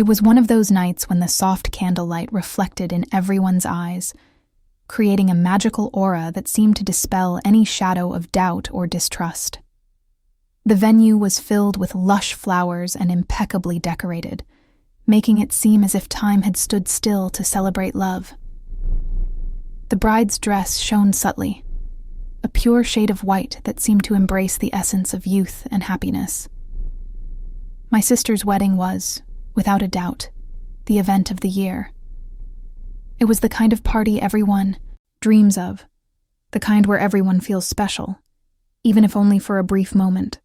It was one of those nights when the soft candlelight reflected in everyone's eyes, creating a magical aura that seemed to dispel any shadow of doubt or distrust. The venue was filled with lush flowers and impeccably decorated, making it seem as if time had stood still to celebrate love. The bride's dress shone subtly, a pure shade of white that seemed to embrace the essence of youth and happiness. My sister's wedding was, without a doubt, the event of the year. It was the kind of party everyone dreams of, the kind where everyone feels special, even if only for a brief moment.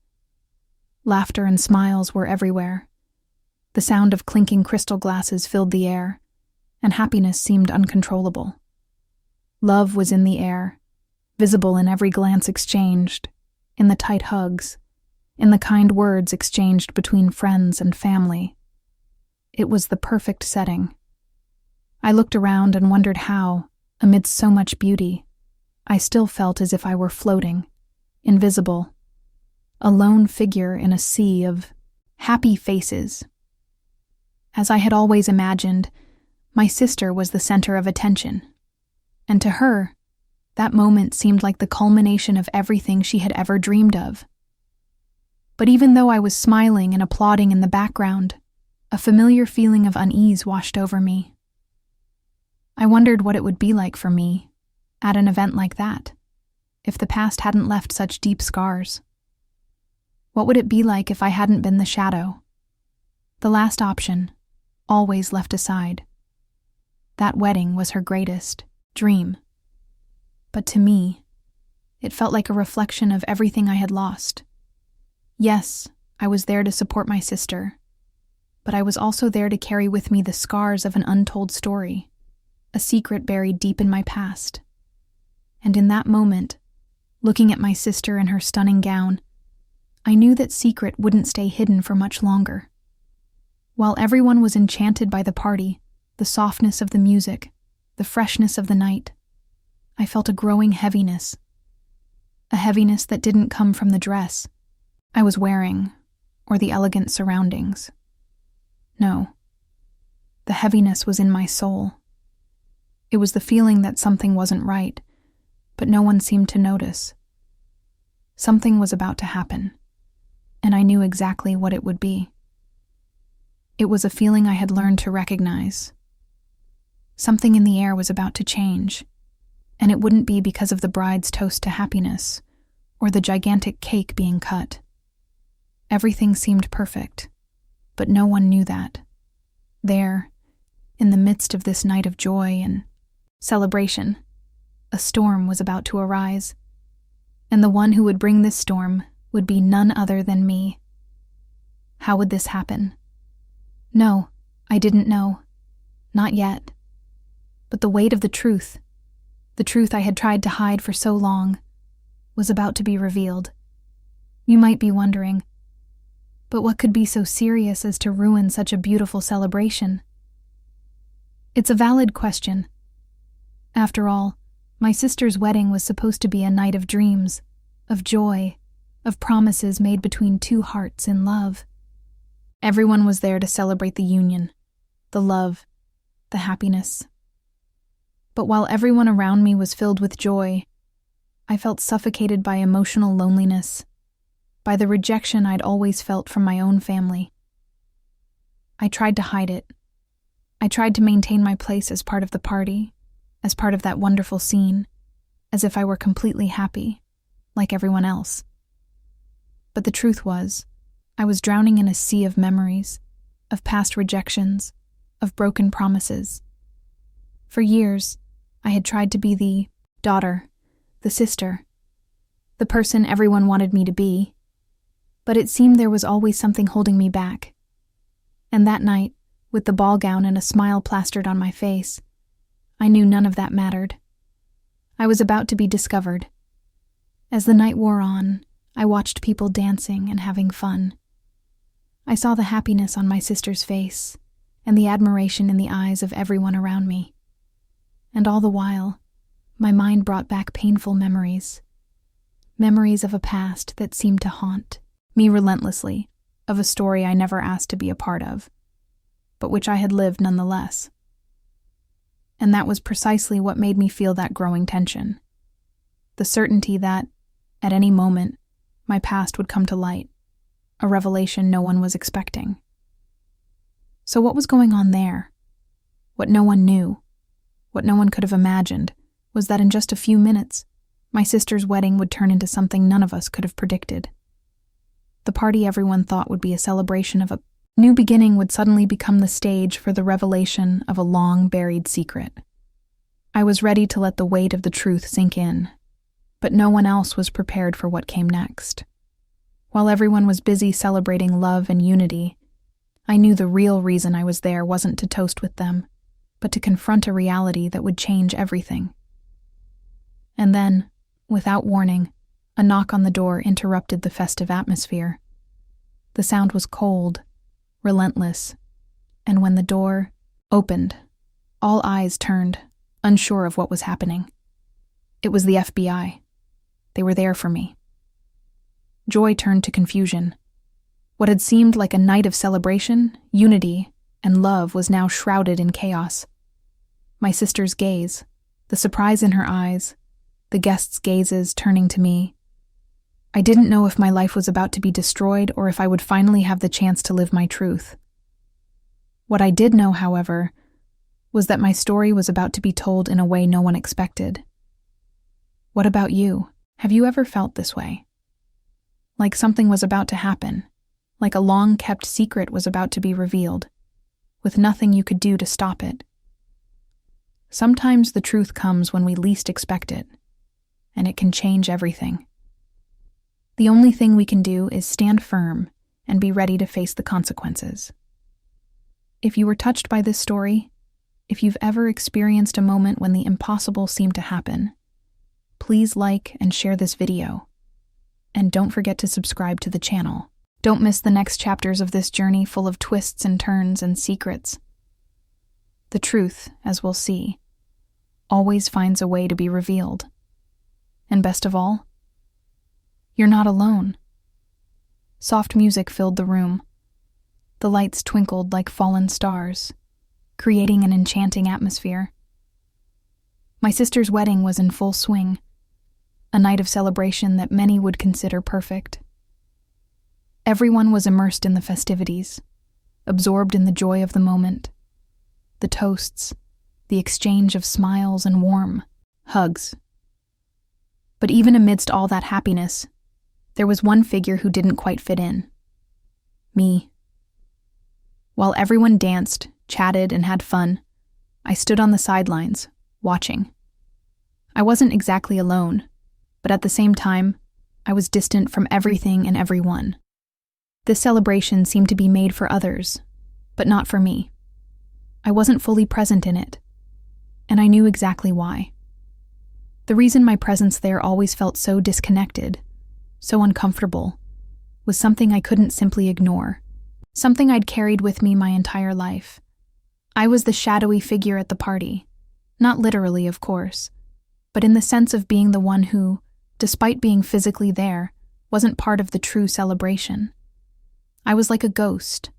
Laughter and smiles were everywhere. The sound of clinking crystal glasses filled the air, and happiness seemed uncontrollable. Love was in the air, visible in every glance exchanged, in the tight hugs, in the kind words exchanged between friends and family. It was the perfect setting. I looked around and wondered how, amidst so much beauty, I still felt as if I were floating, invisible, a lone figure in a sea of happy faces. As I had always imagined, my sister was the center of attention, and to her, that moment seemed like the culmination of everything she had ever dreamed of. But even though I was smiling and applauding in the background, a familiar feeling of unease washed over me. I wondered what it would be like for me, at an event like that, if the past hadn't left such deep scars. What would it be like if I hadn't been the shadow? The last option, always left aside. That wedding was her greatest dream. But to me, it felt like a reflection of everything I had lost. Yes, I was there to support my sister, but I was also there to carry with me the scars of an untold story, a secret buried deep in my past. And in that moment, looking at my sister in her stunning gown, I knew that secret wouldn't stay hidden for much longer. While everyone was enchanted by the party, the softness of the music, the freshness of the night, I felt a growing heaviness. A heaviness that didn't come from the dress I was wearing or the elegant surroundings. No, the heaviness was in my soul. It was the feeling that something wasn't right, but no one seemed to notice. Something was about to happen, and I knew exactly what it would be. It was a feeling I had learned to recognize. Something in the air was about to change, and it wouldn't be because of the bride's toast to happiness or the gigantic cake being cut. Everything seemed perfect, but no one knew that. There, in the midst of this night of joy and celebration, a storm was about to arise, and the one who would bring this storm would be none other than me. How would this happen? No, I didn't know. Not yet. But the weight of the truth I had tried to hide for so long, was about to be revealed. You might be wondering, but what could be so serious as to ruin such a beautiful celebration? It's a valid question. After all, my sister's wedding was supposed to be a night of dreams, of joy, of promises made between two hearts in love. Everyone was there to celebrate the union, the love, the happiness. But while everyone around me was filled with joy, I felt suffocated by emotional loneliness, by the rejection I'd always felt from my own family. I tried to hide it. I tried to maintain my place as part of the party, as part of that wonderful scene, as if I were completely happy, like everyone else. But the truth was, I was drowning in a sea of memories, of past rejections, of broken promises. For years, I had tried to be the daughter, the sister, the person everyone wanted me to be, but it seemed there was always something holding me back. And that night, with the ball gown and a smile plastered on my face, I knew none of that mattered. I was about to be discovered. As the night wore on, I watched people dancing and having fun. I saw the happiness on my sister's face and the admiration in the eyes of everyone around me. And all the while, my mind brought back painful memories. Memories of a past that seemed to haunt me relentlessly, of a story I never asked to be a part of. but which I had lived nonetheless. And that was precisely what made me feel that growing tension. The certainty that, at any moment, my past would come to light, a revelation no one was expecting. So what was going on there? What no one knew, what no one could have imagined, was that in just a few minutes, my sister's wedding would turn into something none of us could have predicted. The party everyone thought would be a celebration of a new beginning would suddenly become the stage for the revelation of a long-buried secret. I was ready to let the weight of the truth sink in, but no one else was prepared for what came next. While everyone was busy celebrating love and unity, I knew the real reason I was there wasn't to toast with them, but to confront a reality that would change everything. And then, without warning, a knock on the door interrupted the festive atmosphere. The sound was cold, relentless, and when the door opened, all eyes turned, unsure of what was happening. It was the FBI. They were there for me. Joy turned to confusion. What had seemed like a night of celebration, unity, and love was now shrouded in chaos. My sister's gaze, the surprise in her eyes, the guests' gazes turning to me. I didn't know if my life was about to be destroyed or if I would finally have the chance to live my truth. What I did know, however, was that my story was about to be told in a way no one expected. What about you? Have you ever felt this way? Like something was about to happen, like a long-kept secret was about to be revealed, with nothing you could do to stop it. Sometimes the truth comes when we least expect it, and it can change everything. The only thing we can do is stand firm and be ready to face the consequences. If you were touched by this story, if you've ever experienced a moment when the impossible seemed to happen, please like and share this video. And don't forget to subscribe to the channel. Don't miss the next chapters of this journey full of twists and turns and secrets. The truth, as we'll see, always finds a way to be revealed. And best of all, you're not alone. Soft music filled the room. The lights twinkled like fallen stars, creating an enchanting atmosphere. My sister's wedding was in full swing, a night of celebration that many would consider perfect. Everyone was immersed in the festivities, absorbed in the joy of the moment, the toasts, the exchange of smiles and warm hugs. But even amidst all that happiness, there was one figure who didn't quite fit in. Me. While everyone danced, chatted, and had fun, I stood on the sidelines, watching. I wasn't exactly alone, but at the same time, I was distant from everything and everyone. This celebration seemed to be made for others, but not for me. I wasn't fully present in it, and I knew exactly why. The reason my presence there always felt so disconnected, so uncomfortable, was something I couldn't simply ignore, something I'd carried with me my entire life. I was the shadowy figure at the party, not literally, of course, but in the sense of being the one who, despite being physically there, wasn't part of the true celebration. I was like a ghost,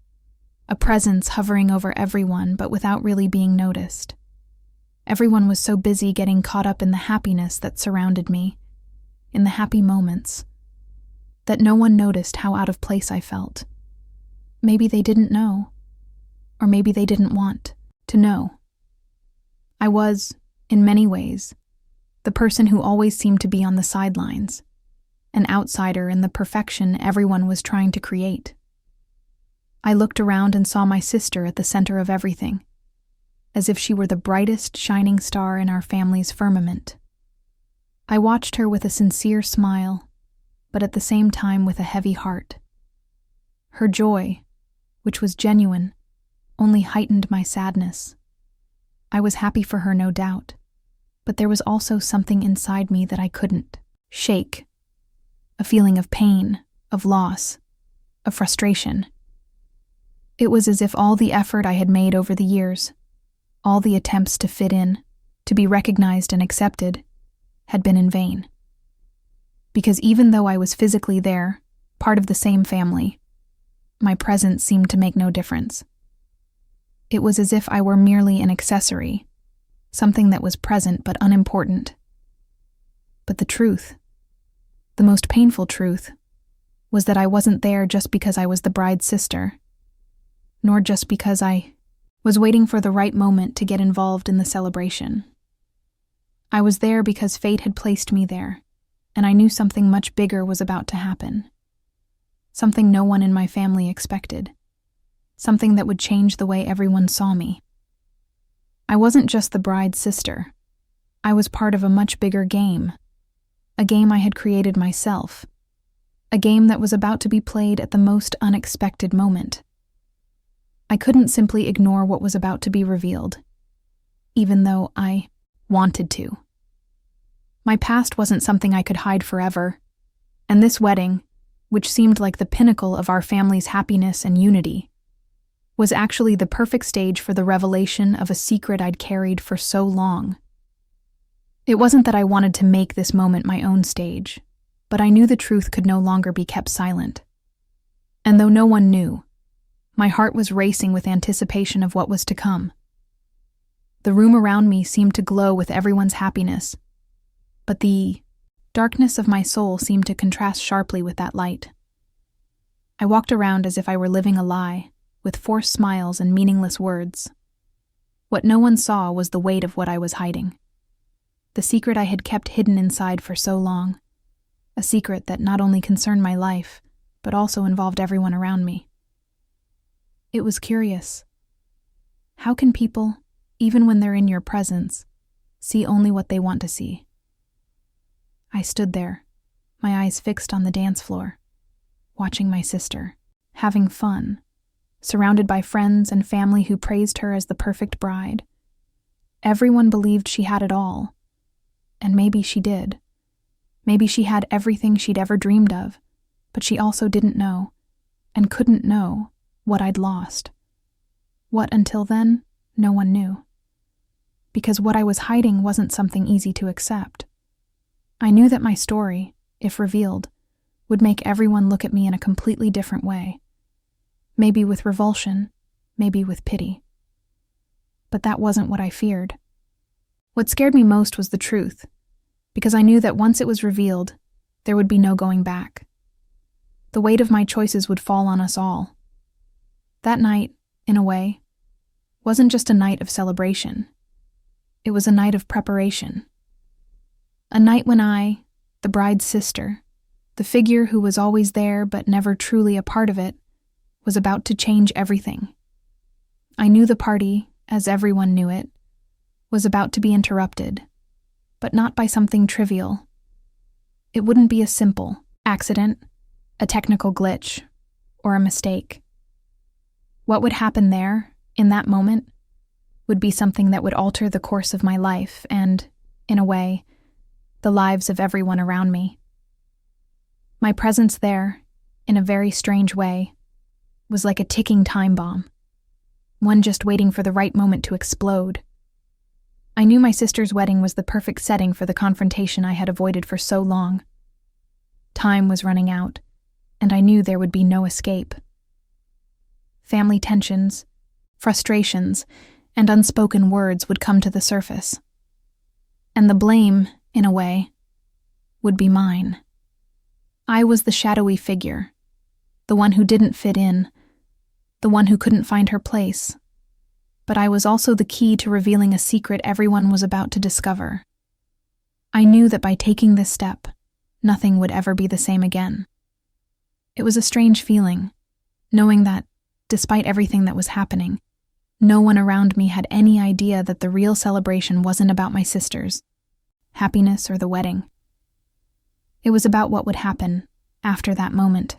a presence hovering over everyone but without really being noticed. Everyone was so busy getting caught up in the happiness that surrounded me, in the happy moments, that no one noticed how out of place I felt. Maybe they didn't know, or maybe they didn't want to know. I was, in many ways, the person who always seemed to be on the sidelines, an outsider in the perfection everyone was trying to create. I looked around and saw my sister at the center of everything, as if she were the brightest shining star in our family's firmament. I watched her with a sincere smile, but at the same time with a heavy heart. Her joy, which was genuine, only heightened my sadness. I was happy for her, no doubt, but there was also something inside me that I couldn't shake. A feeling of pain, of loss, of frustration. It was as if all the effort I had made over the years, all the attempts to fit in, to be recognized and accepted, had been in vain. Because even though I was physically there, part of the same family, my presence seemed to make no difference. It was as if I were merely an accessory, something that was present but unimportant. But the truth, the most painful truth, was that I wasn't there just because I was the bride's sister, nor just because I was waiting for the right moment to get involved in the celebration. I was there because fate had placed me there, and I knew something much bigger was about to happen. Something no one in my family expected. Something that would change the way everyone saw me. I wasn't just the bride's sister. I was part of a much bigger game. A game I had created myself. A game that was about to be played at the most unexpected moment. I couldn't simply ignore what was about to be revealed, even though I wanted to. My past wasn't something I could hide forever, and this wedding, which seemed like the pinnacle of our family's happiness and unity, was actually the perfect stage for the revelation of a secret I'd carried for so long. It wasn't that I wanted to make this moment my own stage, but I knew the truth could no longer be kept silent. And though no one knew, my heart was racing with anticipation of what was to come. The room around me seemed to glow with everyone's happiness, but the darkness of my soul seemed to contrast sharply with that light. I walked around as if I were living a lie, with forced smiles and meaningless words. What no one saw was the weight of what I was hiding. The secret I had kept hidden inside for so long. A secret that not only concerned my life, but also involved everyone around me. It was curious. How can people, even when they're in your presence, see only what they want to see? I stood there, my eyes fixed on the dance floor, watching my sister, having fun, surrounded by friends and family who praised her as the perfect bride. Everyone believed she had it all, and maybe she did. Maybe she had everything she'd ever dreamed of, but she also didn't know, and couldn't know, what I'd lost. What, until then, no one knew. Because what I was hiding wasn't something easy to accept. I knew that my story, if revealed, would make everyone look at me in a completely different way. Maybe with revulsion, maybe with pity. But that wasn't what I feared. What scared me most was the truth, because I knew that once it was revealed, there would be no going back. The weight of my choices would fall on us all. That night, in a way, wasn't just a night of celebration. It was a night of preparation. A night when I, the bride's sister, the figure who was always there but never truly a part of it, was about to change everything. I knew the party, as everyone knew it, was about to be interrupted, but not by something trivial. It wouldn't be a simple accident, a technical glitch, or a mistake. What would happen there, in that moment, would be something that would alter the course of my life and, in a way, the lives of everyone around me. My presence there, in a very strange way, was like a ticking time bomb, one just waiting for the right moment to explode. I knew my sister's wedding was the perfect setting for the confrontation I had avoided for so long. Time was running out, and I knew there would be no escape. Family tensions, frustrations, and unspoken words would come to the surface. And the blame, in a way, would be mine. I was the shadowy figure, the one who didn't fit in, the one who couldn't find her place. But I was also the key to revealing a secret everyone was about to discover. I knew that by taking this step, nothing would ever be the same again. It was a strange feeling, knowing that, despite everything that was happening, no one around me had any idea that the real celebration wasn't about my sister's happiness or the wedding. It was about what would happen after that moment.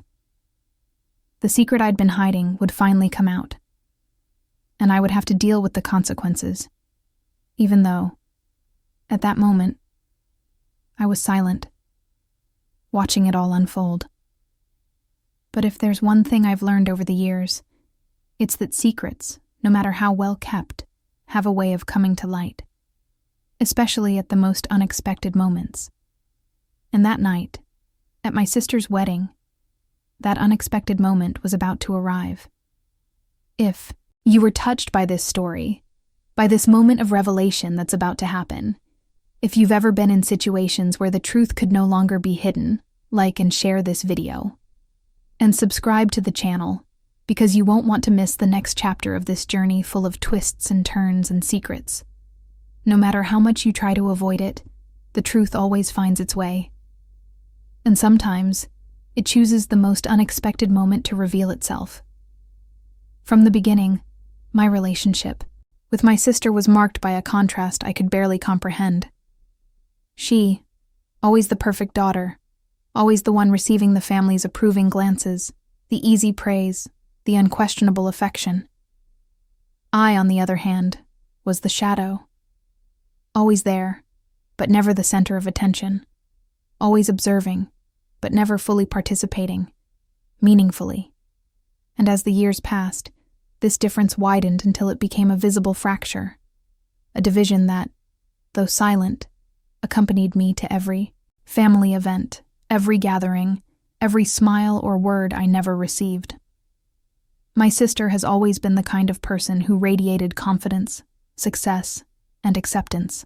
The secret I'd been hiding would finally come out, and I would have to deal with the consequences, even though, at that moment, I was silent, watching it all unfold. But if there's one thing I've learned over the years, it's that secrets, no matter how well kept, have a way of coming to light, especially at the most unexpected moments. And that night, at my sister's wedding, that unexpected moment was about to arrive. If, You were touched by this story, by this moment of revelation that's about to happen. If you've ever been in situations where the truth could no longer be hidden, like and share this video. And subscribe to the channel, because you won't want to miss the next chapter of this journey full of twists and turns and secrets. No matter how much you try to avoid it, the truth always finds its way. And sometimes, it chooses the most unexpected moment to reveal itself. From the beginning, my relationship with my sister was marked by a contrast I could barely comprehend. She, always the perfect daughter, always the one receiving the family's approving glances, the easy praise, the unquestionable affection. I, on the other hand, was the shadow. Always there, but never the center of attention. Always observing, but never fully participating, meaningfully. And as the years passed, this difference widened until it became a visible fracture, a division that, though silent, accompanied me to every family event, every gathering, every smile or word I never received. My sister has always been the kind of person who radiated confidence, success, and acceptance.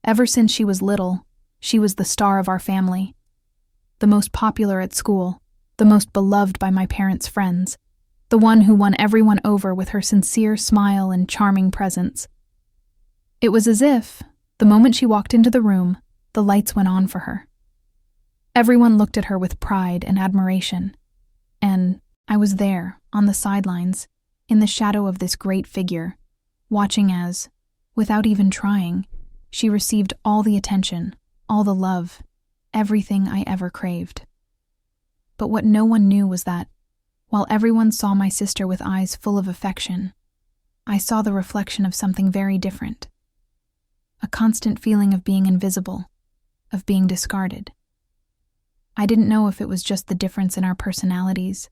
Ever since she was little, she was the star of our family, the most popular at school, the most beloved by my parents' friends, the one who won everyone over with her sincere smile and charming presence. It was as if, the moment she walked into the room, the lights went on for her. Everyone looked at her with pride and admiration, and I was there, on the sidelines, in the shadow of this great figure, watching as, without even trying, she received all the attention, all the love, everything I ever craved. But what no one knew was that, while everyone saw my sister with eyes full of affection, I saw the reflection of something very different. A constant feeling of being invisible, of being discarded. I didn't know if it was just the difference in our personalities,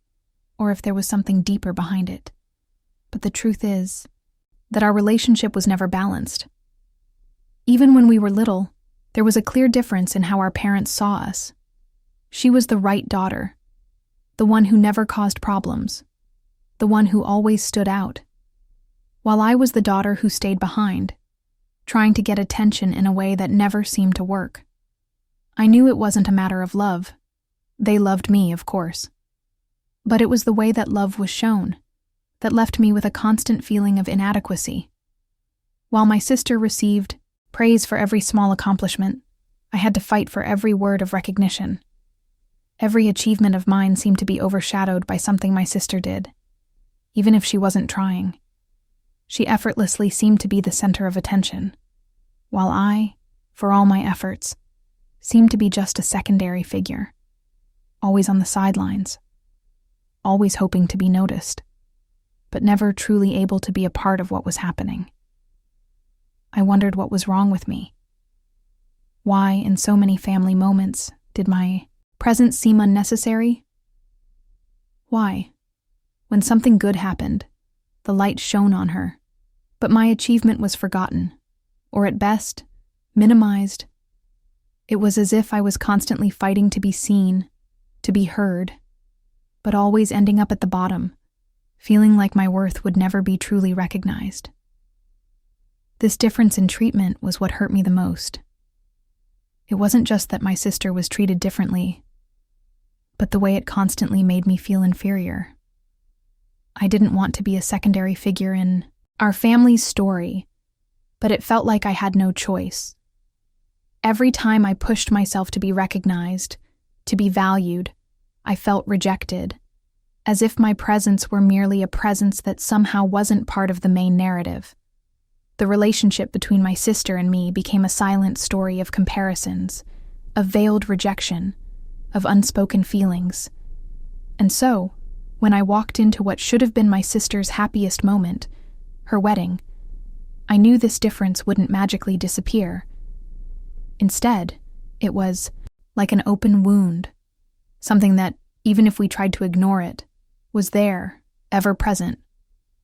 or if there was something deeper behind it. But the truth is that our relationship was never balanced. Even when we were little, there was a clear difference in how our parents saw us. She was the right daughter, the one who never caused problems, the one who always stood out, while I was the daughter who stayed behind, trying to get attention in a way that never seemed to work. I knew it wasn't a matter of love. They loved me, of course. But it was the way that love was shown that left me with a constant feeling of inadequacy. While my sister received praise for every small accomplishment, I had to fight for every word of recognition. Every achievement of mine seemed to be overshadowed by something my sister did, even if she wasn't trying. She effortlessly seemed to be the center of attention, while I, for all my efforts, seemed to be just a secondary figure, always on the sidelines, always hoping to be noticed, but never truly able to be a part of what was happening. I wondered what was wrong with me. Why, in so many family moments, did my presence seem unnecessary? Why, when something good happened, the light shone on her, but my achievement was forgotten, or at best, minimized. It was as if I was constantly fighting to be seen, to be heard, but always ending up at the bottom, feeling like my worth would never be truly recognized. This difference in treatment was what hurt me the most. It wasn't just that my sister was treated differently, but the way it constantly made me feel inferior. I didn't want to be a secondary figure in our family's story, but it felt like I had no choice. Every time I pushed myself to be recognized, to be valued, I felt rejected, as if my presence were merely a presence that somehow wasn't part of the main narrative. The relationship between my sister and me became a silent story of comparisons, of veiled rejection, of unspoken feelings. And so, when I walked into what should have been my sister's happiest moment, her wedding, I knew this difference wouldn't magically disappear. Instead, it was like an open wound, something that, even if we tried to ignore it, was there, ever present,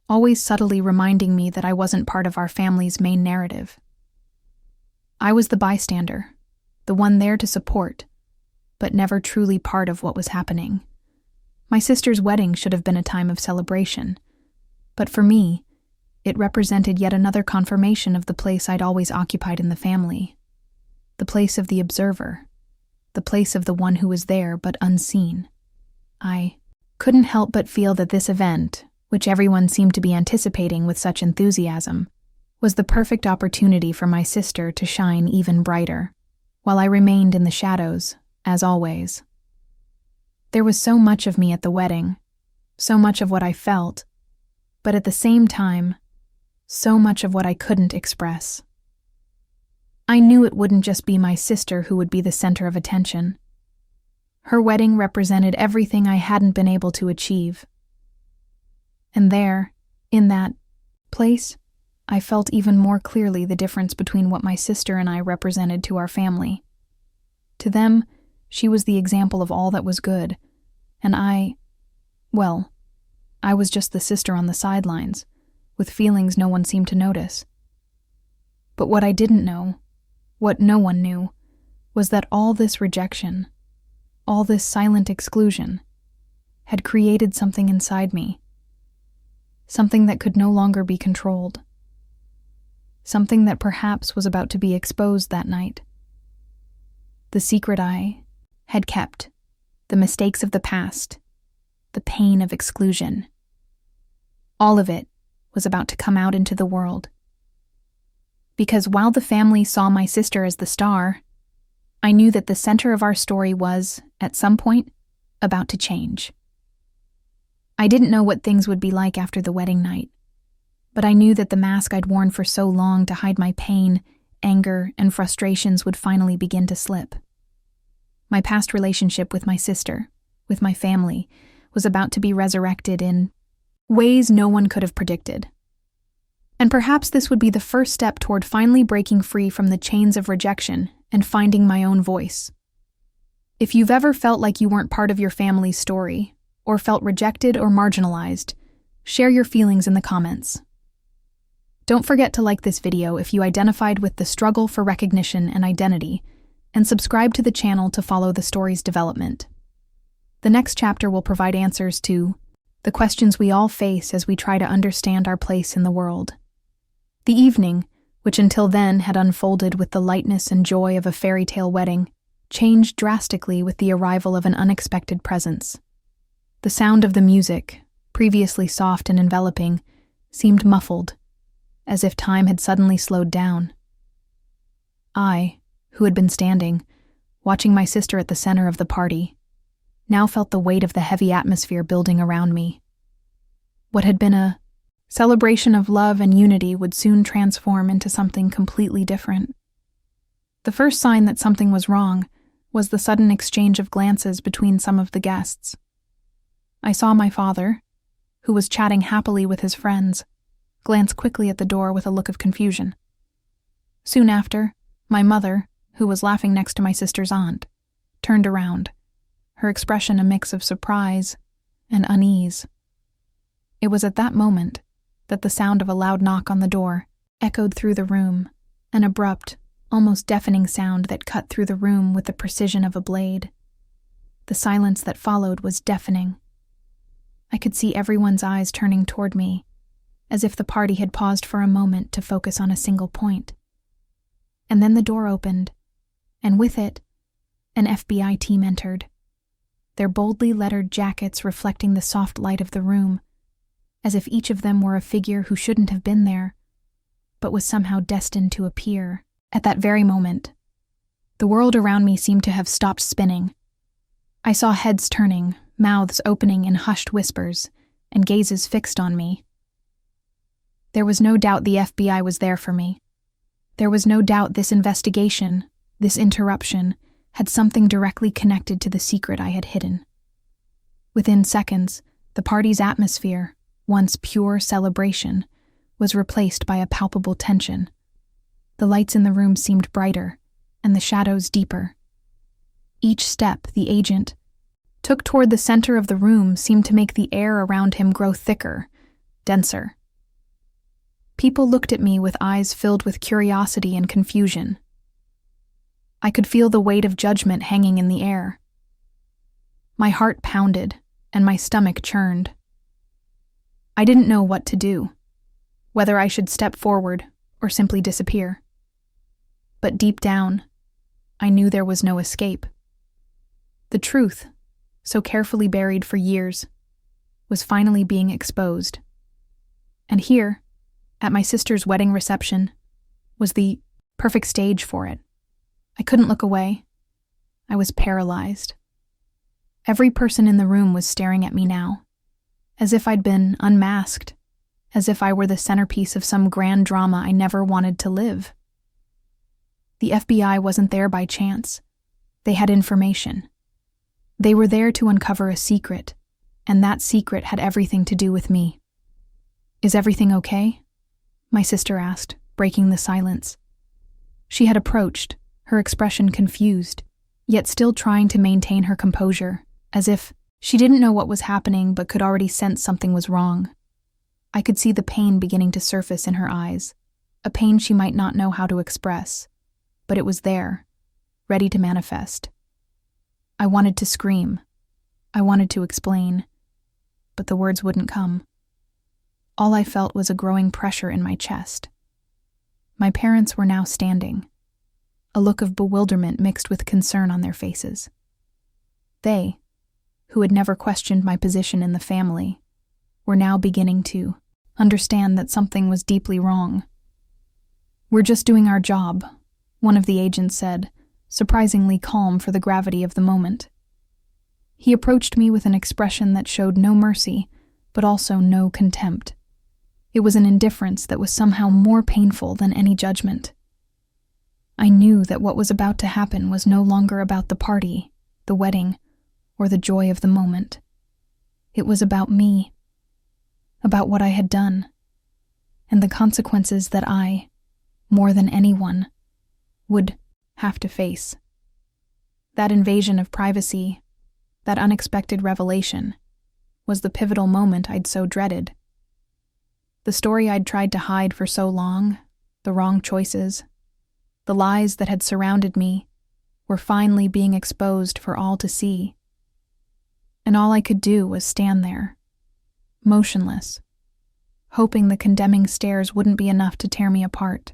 always subtly reminding me that I wasn't part of our family's main narrative. I was the bystander, the one there to support, but never truly part of what was happening. My sister's wedding should have been a time of celebration, But for me, it represented yet another confirmation of the place I'd always occupied in the family. The place of the observer. The place of the one who was there but unseen. I couldn't help but feel that this event, which everyone seemed to be anticipating with such enthusiasm, was the perfect opportunity for my sister to shine even brighter, while I remained in the shadows, as always. There was so much of me at the wedding, so much of what I felt, but at the same time, so much of what I couldn't express. I knew it wouldn't just be my sister who would be the center of attention. Her wedding represented everything I hadn't been able to achieve. And there, in that place, I felt even more clearly the difference between what my sister and I represented to our family. To them, she was the example of all that was good, and I was just the sister on the sidelines, with feelings no one seemed to notice. But what I didn't know, what no one knew, was that all this rejection, all this silent exclusion, had created something inside me. Something that could no longer be controlled. Something that perhaps was about to be exposed that night. The secret I had kept, the mistakes of the past, the pain of exclusion. All of it was about to come out into the world. Because while the family saw my sister as the star, I knew that the center of our story was, at some point, about to change. I didn't know what things would be like after the wedding night, but I knew that the mask I'd worn for so long to hide my pain, anger, and frustrations would finally begin to slip. My past relationship with my sister, with my family, was about to be resurrected in ways no one could have predicted. And perhaps this would be the first step toward finally breaking free from the chains of rejection and finding my own voice. If you've ever felt like you weren't part of your family's story, or felt rejected or marginalized, share your feelings in the comments. Don't forget to like this video if you identified with the struggle for recognition and identity, and subscribe to the channel to follow the story's development. The next chapter will provide answers to the questions we all face as we try to understand our place in the world. The evening, which until then had unfolded with the lightness and joy of a fairy tale wedding, changed drastically with the arrival of an unexpected presence. The sound of the music, previously soft and enveloping, seemed muffled, as if time had suddenly slowed down. I, who had been standing, watching my sister at the center of the party, now felt the weight of the heavy atmosphere building around me. What had been a celebration of love and unity would soon transform into something completely different. The first sign that something was wrong was the sudden exchange of glances between some of the guests. I saw my father, who was chatting happily with his friends, glance quickly at the door with a look of confusion. Soon after, my mother, who was laughing next to my sister's aunt, turned around, her expression a mix of surprise and unease. It was at that moment that the sound of a loud knock on the door echoed through the room, an abrupt, almost deafening sound that cut through the room with the precision of a blade. The silence that followed was deafening. I could see everyone's eyes turning toward me, as if the party had paused for a moment to focus on a single point. And then the door opened, and with it, an FBI team entered, their boldly lettered jackets reflecting the soft light of the room, as if each of them were a figure who shouldn't have been there, but was somehow destined to appear. At that very moment, the world around me seemed to have stopped spinning. I saw heads turning, mouths opening in hushed whispers, and gazes fixed on me. There was no doubt the FBI was there for me. There was no doubt this investigation, this interruption, had something directly connected to the secret I had hidden. Within seconds, the party's atmosphere, once pure celebration, was replaced by a palpable tension. The lights in the room seemed brighter, and the shadows deeper. Each step the agent took toward the center of the room seemed to make the air around him grow thicker, denser. People looked at me with eyes filled with curiosity and confusion. I could feel the weight of judgment hanging in the air. My heart pounded, and my stomach churned. I didn't know what to do, whether I should step forward or simply disappear. But deep down, I knew there was no escape. The truth, so carefully buried for years, was finally being exposed. And here, at my sister's wedding reception, was the perfect stage for it. I couldn't look away. I was paralyzed. Every person in the room was staring at me now, as if I'd been unmasked, as if I were the centerpiece of some grand drama I never wanted to live. The FBI wasn't there by chance. They had information. They were there to uncover a secret, and that secret had everything to do with me. "Is everything okay?" my sister asked, breaking the silence. She had approached, her expression confused, yet still trying to maintain her composure, as if she didn't know what was happening but could already sense something was wrong. I could see the pain beginning to surface in her eyes, a pain she might not know how to express, but it was there, ready to manifest. I wanted to scream. I wanted to explain, but the words wouldn't come. All I felt was a growing pressure in my chest. My parents were now standing, a look of bewilderment mixed with concern on their faces. They, who had never questioned my position in the family, were now beginning to understand that something was deeply wrong. "We're just doing our job," one of the agents said, surprisingly calm for the gravity of the moment. He approached me with an expression that showed no mercy, but also no contempt. It was an indifference that was somehow more painful than any judgment. I knew that what was about to happen was no longer about the party, the wedding, or the joy of the moment. It was about me, about what I had done, and the consequences that I, more than anyone, would have to face. That invasion of privacy, that unexpected revelation, was the pivotal moment I'd so dreaded. The story I'd tried to hide for so long, the wrong choices, the lies that had surrounded me, were finally being exposed for all to see. And all I could do was stand there, motionless, hoping the condemning stares wouldn't be enough to tear me apart.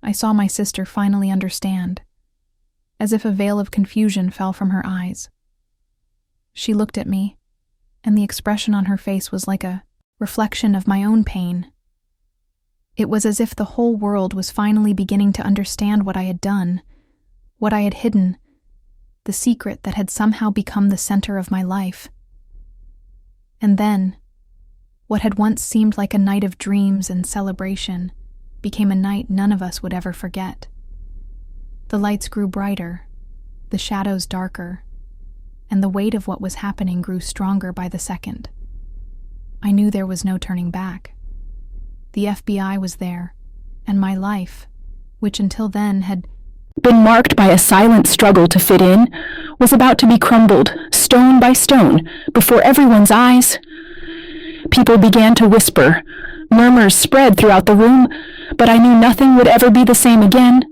I saw my sister finally understand, as if a veil of confusion fell from her eyes. She looked at me, and the expression on her face was like a reflection of my own pain. It was as if the whole world was finally beginning to understand what I had done, what I had hidden, the secret that had somehow become the center of my life. And then, what had once seemed like a night of dreams and celebration became a night none of us would ever forget. The lights grew brighter, the shadows darker, and the weight of what was happening grew stronger by the second. I knew there was no turning back. The FBI was there, and my life, which until then had been marked by a silent struggle to fit in, was about to be crumbled, stone by stone, before everyone's eyes. People began to whisper. Murmurs spread throughout the room, but I knew nothing would ever be the same again.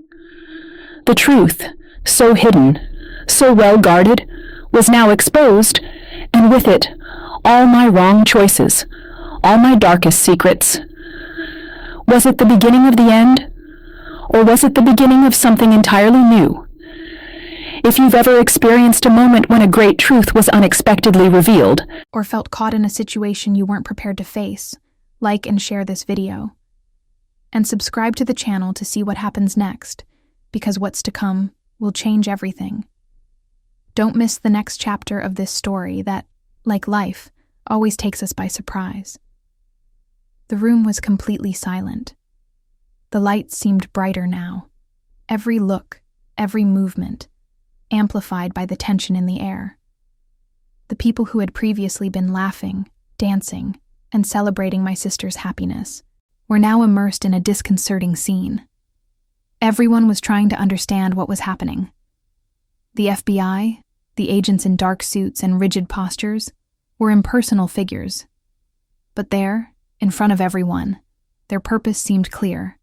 The truth, so hidden, so well guarded, was now exposed, and with it, all my wrong choices, all my darkest secrets. Was it the beginning of the end? Or was it the beginning of something entirely new? If you've ever experienced a moment when a great truth was unexpectedly revealed, or felt caught in a situation you weren't prepared to face, like and share this video. And subscribe to the channel to see what happens next, because what's to come will change everything. Don't miss the next chapter of this story that, like life, always takes us by surprise. The room was completely silent. The lights seemed brighter now. Every look, every movement, amplified by the tension in the air. The people who had previously been laughing, dancing, and celebrating my sister's happiness were now immersed in a disconcerting scene. Everyone was trying to understand what was happening. The FBI, the agents in dark suits and rigid postures, were impersonal figures. But there, in front of everyone, their purpose seemed clear: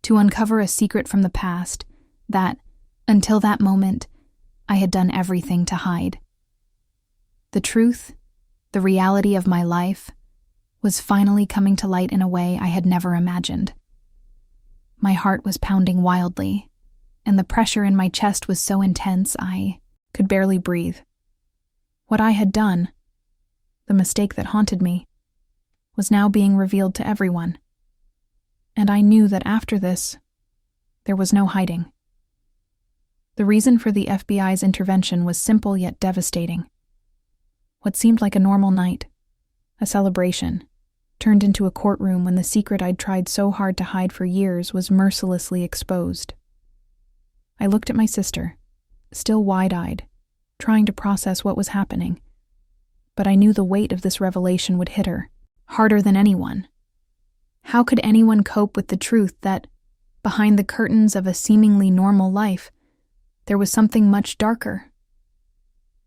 to uncover a secret from the past that, until that moment, I had done everything to hide. The truth, the reality of my life, was finally coming to light in a way I had never imagined. My heart was pounding wildly, and the pressure in my chest was so intense I could barely breathe. What I had done, the mistake that haunted me, was now being revealed to everyone. And I knew that after this, there was no hiding. The reason for the FBI's intervention was simple yet devastating. What seemed like a normal night, a celebration, turned into a courtroom when the secret I'd tried so hard to hide for years was mercilessly exposed. I looked at my sister, still wide-eyed, trying to process what was happening. But I knew the weight of this revelation would hit her, harder than anyone. How could anyone cope with the truth that, behind the curtains of a seemingly normal life, there was something much darker?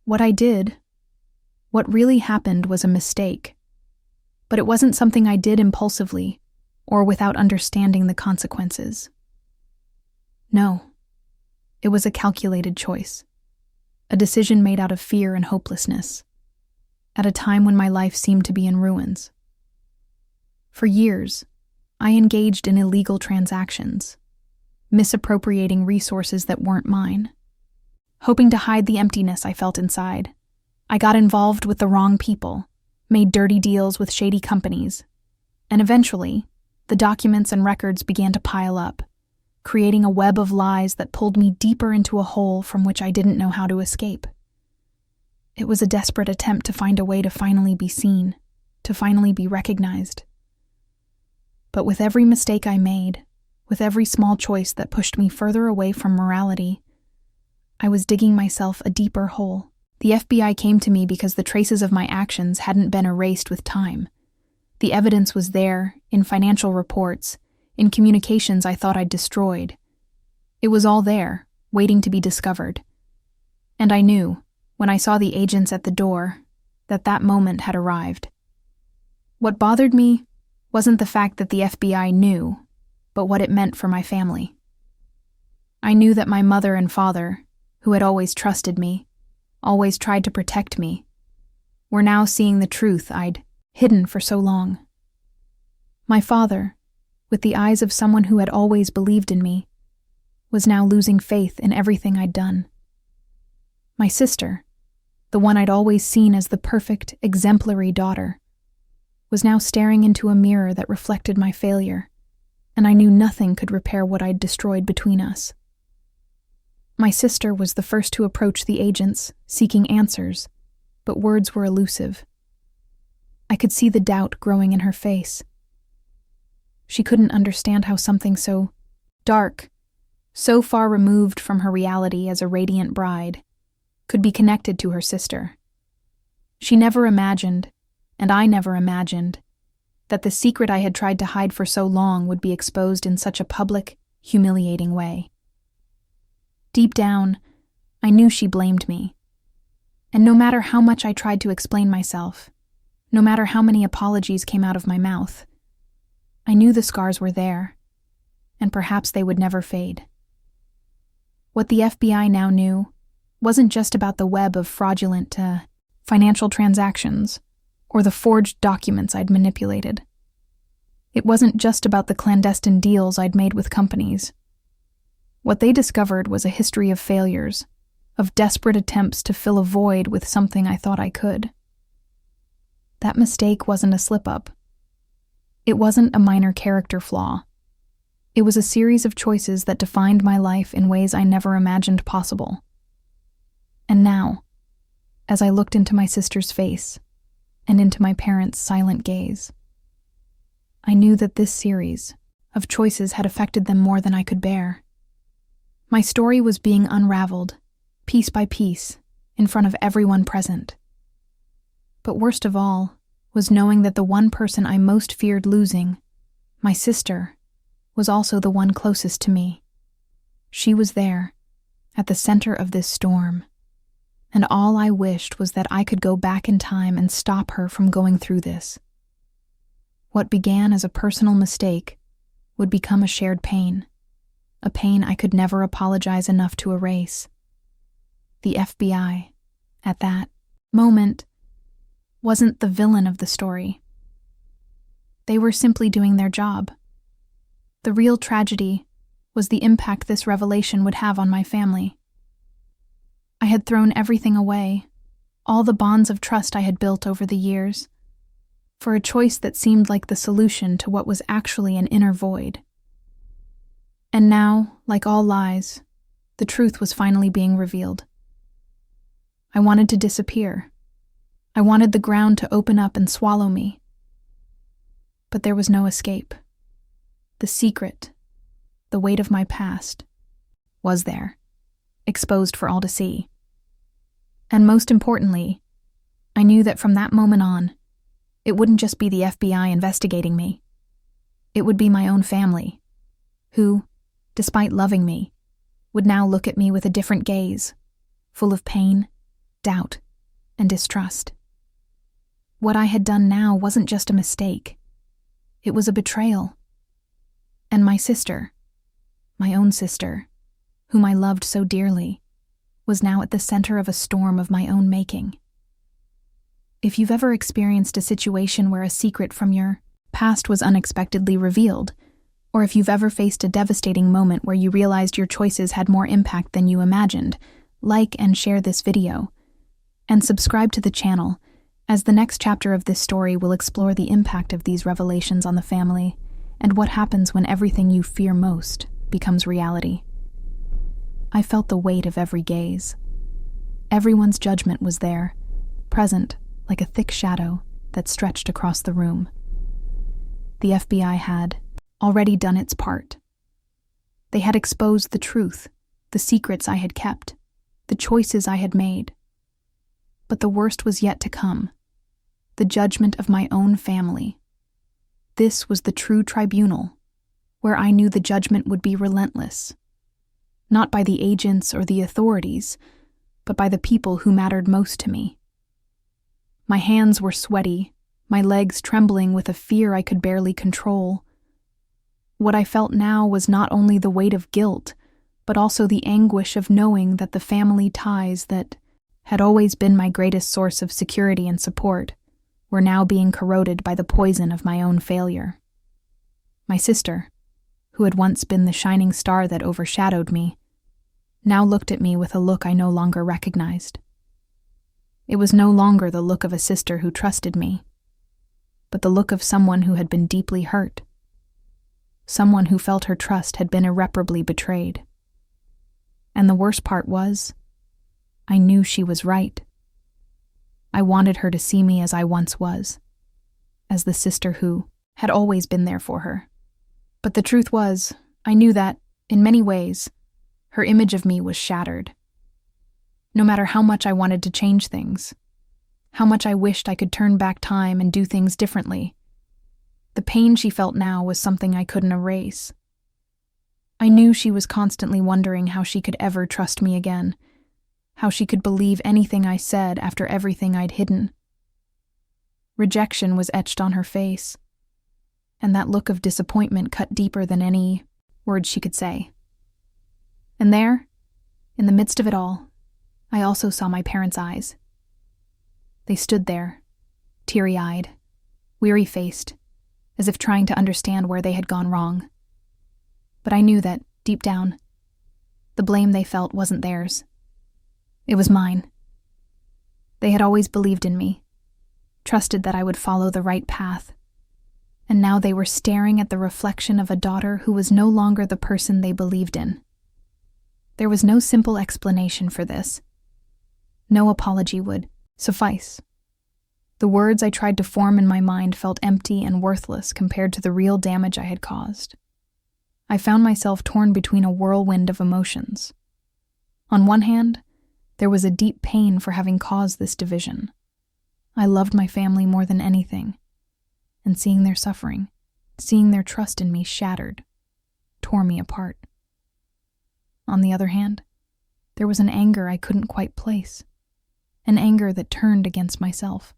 What I did, what really happened, was a mistake. But it wasn't something I did impulsively or without understanding the consequences. No, it was a calculated choice, a decision made out of fear and hopelessness, at a time when my life seemed to be in ruins. For years, I engaged in illegal transactions, misappropriating resources that weren't mine. Hoping to hide the emptiness I felt inside, I got involved with the wrong people, made dirty deals with shady companies, and eventually, the documents and records began to pile up, creating a web of lies that pulled me deeper into a hole from which I didn't know how to escape. It was a desperate attempt to find a way to finally be seen, to finally be recognized. But with every mistake I made, with every small choice that pushed me further away from morality, I was digging myself a deeper hole. The FBI came to me because the traces of my actions hadn't been erased with time. The evidence was there, in financial reports, in communications I thought I'd destroyed. It was all there, waiting to be discovered. And I knew, when I saw the agents at the door, that moment had arrived. What bothered me wasn't the fact that the FBI knew, but what it meant for my family. I knew that my mother and father, who had always trusted me, always tried to protect me, were now seeing the truth I'd hidden for so long. My father, with the eyes of someone who had always believed in me, was now losing faith in everything I'd done. My sister, the one I'd always seen as the perfect, exemplary daughter, was now staring into a mirror that reflected my failure, and I knew nothing could repair what I'd destroyed between us. My sister was the first to approach the agents, seeking answers, but words were elusive. I could see the doubt growing in her face. She couldn't understand how something so dark, so far removed from her reality as a radiant bride, could be connected to her sister. She never imagined, and I never imagined, that the secret I had tried to hide for so long would be exposed in such a public, humiliating way. Deep down, I knew she blamed me. And no matter how much I tried to explain myself, no matter how many apologies came out of my mouth, I knew the scars were there, and perhaps they would never fade. What the FBI now knew wasn't just about the web of fraudulent, financial transactions, or the forged documents I'd manipulated. It wasn't just about the clandestine deals I'd made with companies. What they discovered was a history of failures, of desperate attempts to fill a void with something I thought I could. That mistake wasn't a slip-up. It wasn't a minor character flaw. It was a series of choices that defined my life in ways I never imagined possible. And now, as I looked into my sister's face, and into my parents' silent gaze, I knew that this series of choices had affected them more than I could bear. My story was being unraveled, piece by piece, in front of everyone present. But worst of all was knowing that the one person I most feared losing, my sister, was also the one closest to me. She was there, at the center of this storm, and all I wished was that I could go back in time and stop her from going through this. What began as a personal mistake would become a shared pain, a pain I could never apologize enough to erase. The FBI, at that moment, wasn't the villain of the story. They were simply doing their job. The real tragedy was the impact this revelation would have on my family. I had thrown everything away, all the bonds of trust I had built over the years, for a choice that seemed like the solution to what was actually an inner void. And now, like all lies, the truth was finally being revealed. I wanted to disappear. I wanted the ground to open up and swallow me. But there was no escape. The secret, the weight of my past, was there, exposed for all to see. And most importantly, I knew that from that moment on, it wouldn't just be the FBI investigating me. It would be my own family, who, despite loving me, would now look at me with a different gaze, full of pain, doubt, and distrust. What I had done now wasn't just a mistake. It was a betrayal. And my sister, my own sister, whom I loved so dearly, was now at the center of a storm of my own making. If you've ever experienced a situation where a secret from your past was unexpectedly revealed, or if you've ever faced a devastating moment where you realized your choices had more impact than you imagined, like and share this video, and subscribe to the channel, as the next chapter of this story will explore the impact of these revelations on the family and what happens when everything you fear most becomes reality. I felt the weight of every gaze. Everyone's judgment was there, present like a thick shadow that stretched across the room. The FBI had already done its part. They had exposed the truth, the secrets I had kept, the choices I had made. But the worst was yet to come, the judgment of my own family. This was the true tribunal, where I knew the judgment would be relentless, not by the agents or the authorities, but by the people who mattered most to me. My hands were sweaty, my legs trembling with a fear I could barely control. What I felt now was not only the weight of guilt, but also the anguish of knowing that the family ties that had always been my greatest source of security and support were now being corroded by the poison of my own failure. My sister, who had once been the shining star that overshadowed me, now looked at me with a look I no longer recognized. It was no longer the look of a sister who trusted me, but the look of someone who had been deeply hurt, someone who felt her trust had been irreparably betrayed. And the worst part was, I knew she was right. I wanted her to see me as I once was, as the sister who had always been there for her. But the truth was, I knew that, in many ways, her image of me was shattered. No matter how much I wanted to change things, how much I wished I could turn back time and do things differently, the pain she felt now was something I couldn't erase. I knew she was constantly wondering how she could ever trust me again, how she could believe anything I said after everything I'd hidden. Rejection was etched on her face, and that look of disappointment cut deeper than any words she could say. And there, in the midst of it all, I also saw my parents' eyes. They stood there, teary-eyed, weary-faced, as if trying to understand where they had gone wrong. But I knew that, deep down, the blame they felt wasn't theirs. It was mine. They had always believed in me, trusted that I would follow the right path, and now they were staring at the reflection of a daughter who was no longer the person they believed in. There was no simple explanation for this. No apology would suffice. The words I tried to form in my mind felt empty and worthless compared to the real damage I had caused. I found myself torn between a whirlwind of emotions. On one hand, there was a deep pain for having caused this division. I loved my family more than anything, and seeing their suffering, seeing their trust in me shattered, tore me apart. On the other hand, there was an anger I couldn't quite place, an anger that turned against myself.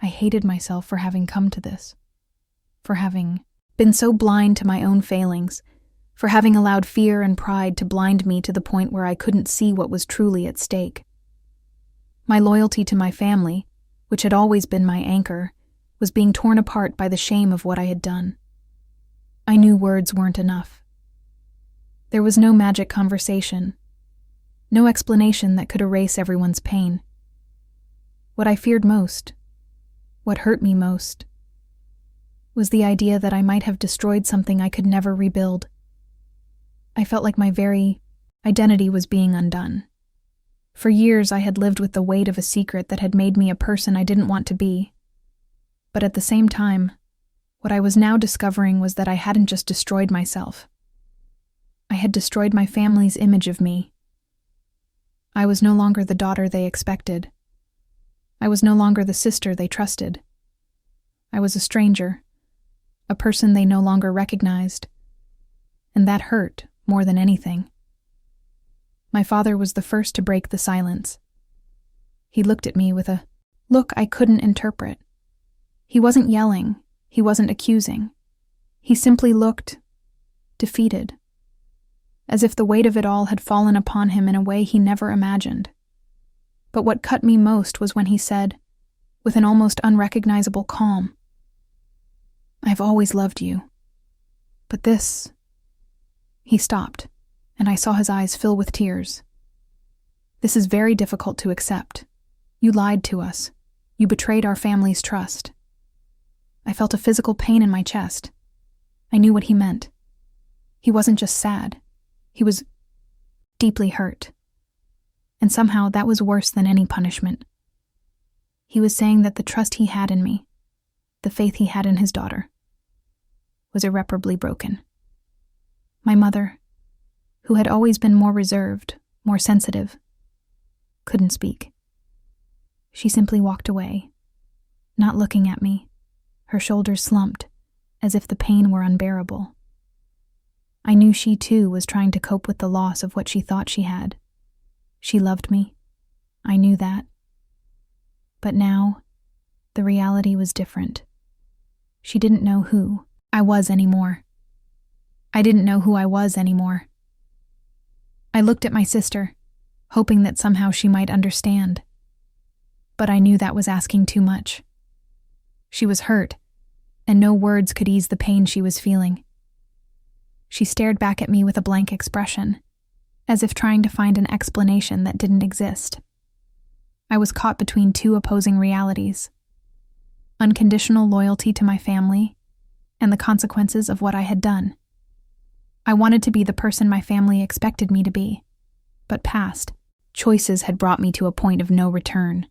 I hated myself for having come to this, for having been so blind to my own failings, for having allowed fear and pride to blind me to the point where I couldn't see what was truly at stake. My loyalty to my family, which had always been my anchor, was being torn apart by the shame of what I had done. I knew words weren't enough. There was no magic conversation, no explanation that could erase everyone's pain. What I feared most, what hurt me most, was the idea that I might have destroyed something I could never rebuild. I felt like my very identity was being undone. For years I had lived with the weight of a secret that had made me a person I didn't want to be. But at the same time, what I was now discovering was that I hadn't just destroyed myself. I had destroyed my family's image of me. I was no longer the daughter they expected. I was no longer the sister they trusted. I was a stranger, a person they no longer recognized. And that hurt more than anything. My father was the first to break the silence. He looked at me with a look I couldn't interpret. He wasn't yelling, he wasn't accusing. He simply looked defeated, as if the weight of it all had fallen upon him in a way he never imagined. But what cut me most was when he said, with an almost unrecognizable calm, "I've always loved you. But this..." He stopped, and I saw his eyes fill with tears. "This is very difficult to accept. You lied to us. You betrayed our family's trust." I felt a physical pain in my chest. I knew what he meant. He wasn't just sad. He was deeply hurt. And somehow that was worse than any punishment. He was saying that the trust he had in me, the faith he had in his daughter, was irreparably broken. My mother, who had always been more reserved, more sensitive, couldn't speak. She simply walked away, not looking at me, her shoulders slumped, as if the pain were unbearable. I knew she too was trying to cope with the loss of what she thought she had. She loved me. I knew that. But now, the reality was different. She didn't know who I was anymore. I didn't know who I was anymore. I looked at my sister, hoping that somehow she might understand. But I knew that was asking too much. She was hurt, and no words could ease the pain she was feeling. She stared back at me with a blank expression, as if trying to find an explanation that didn't exist. I was caught between two opposing realities: unconditional loyalty to my family, and the consequences of what I had done. I wanted to be the person my family expected me to be, but past choices had brought me to a point of no return.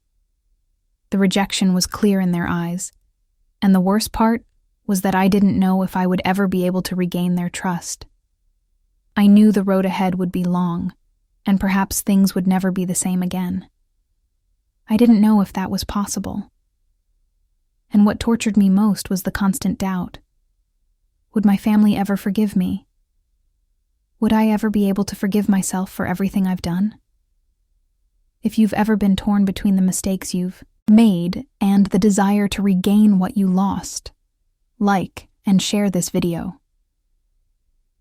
The rejection was clear in their eyes, and the worst part was that I didn't know if I would ever be able to regain their trust. I knew the road ahead would be long, and perhaps things would never be the same again. I didn't know if that was possible. And what tortured me most was the constant doubt. Would my family ever forgive me? Would I ever be able to forgive myself for everything I've done? If you've ever been torn between the mistakes you've made and the desire to regain what you lost, like and share this video.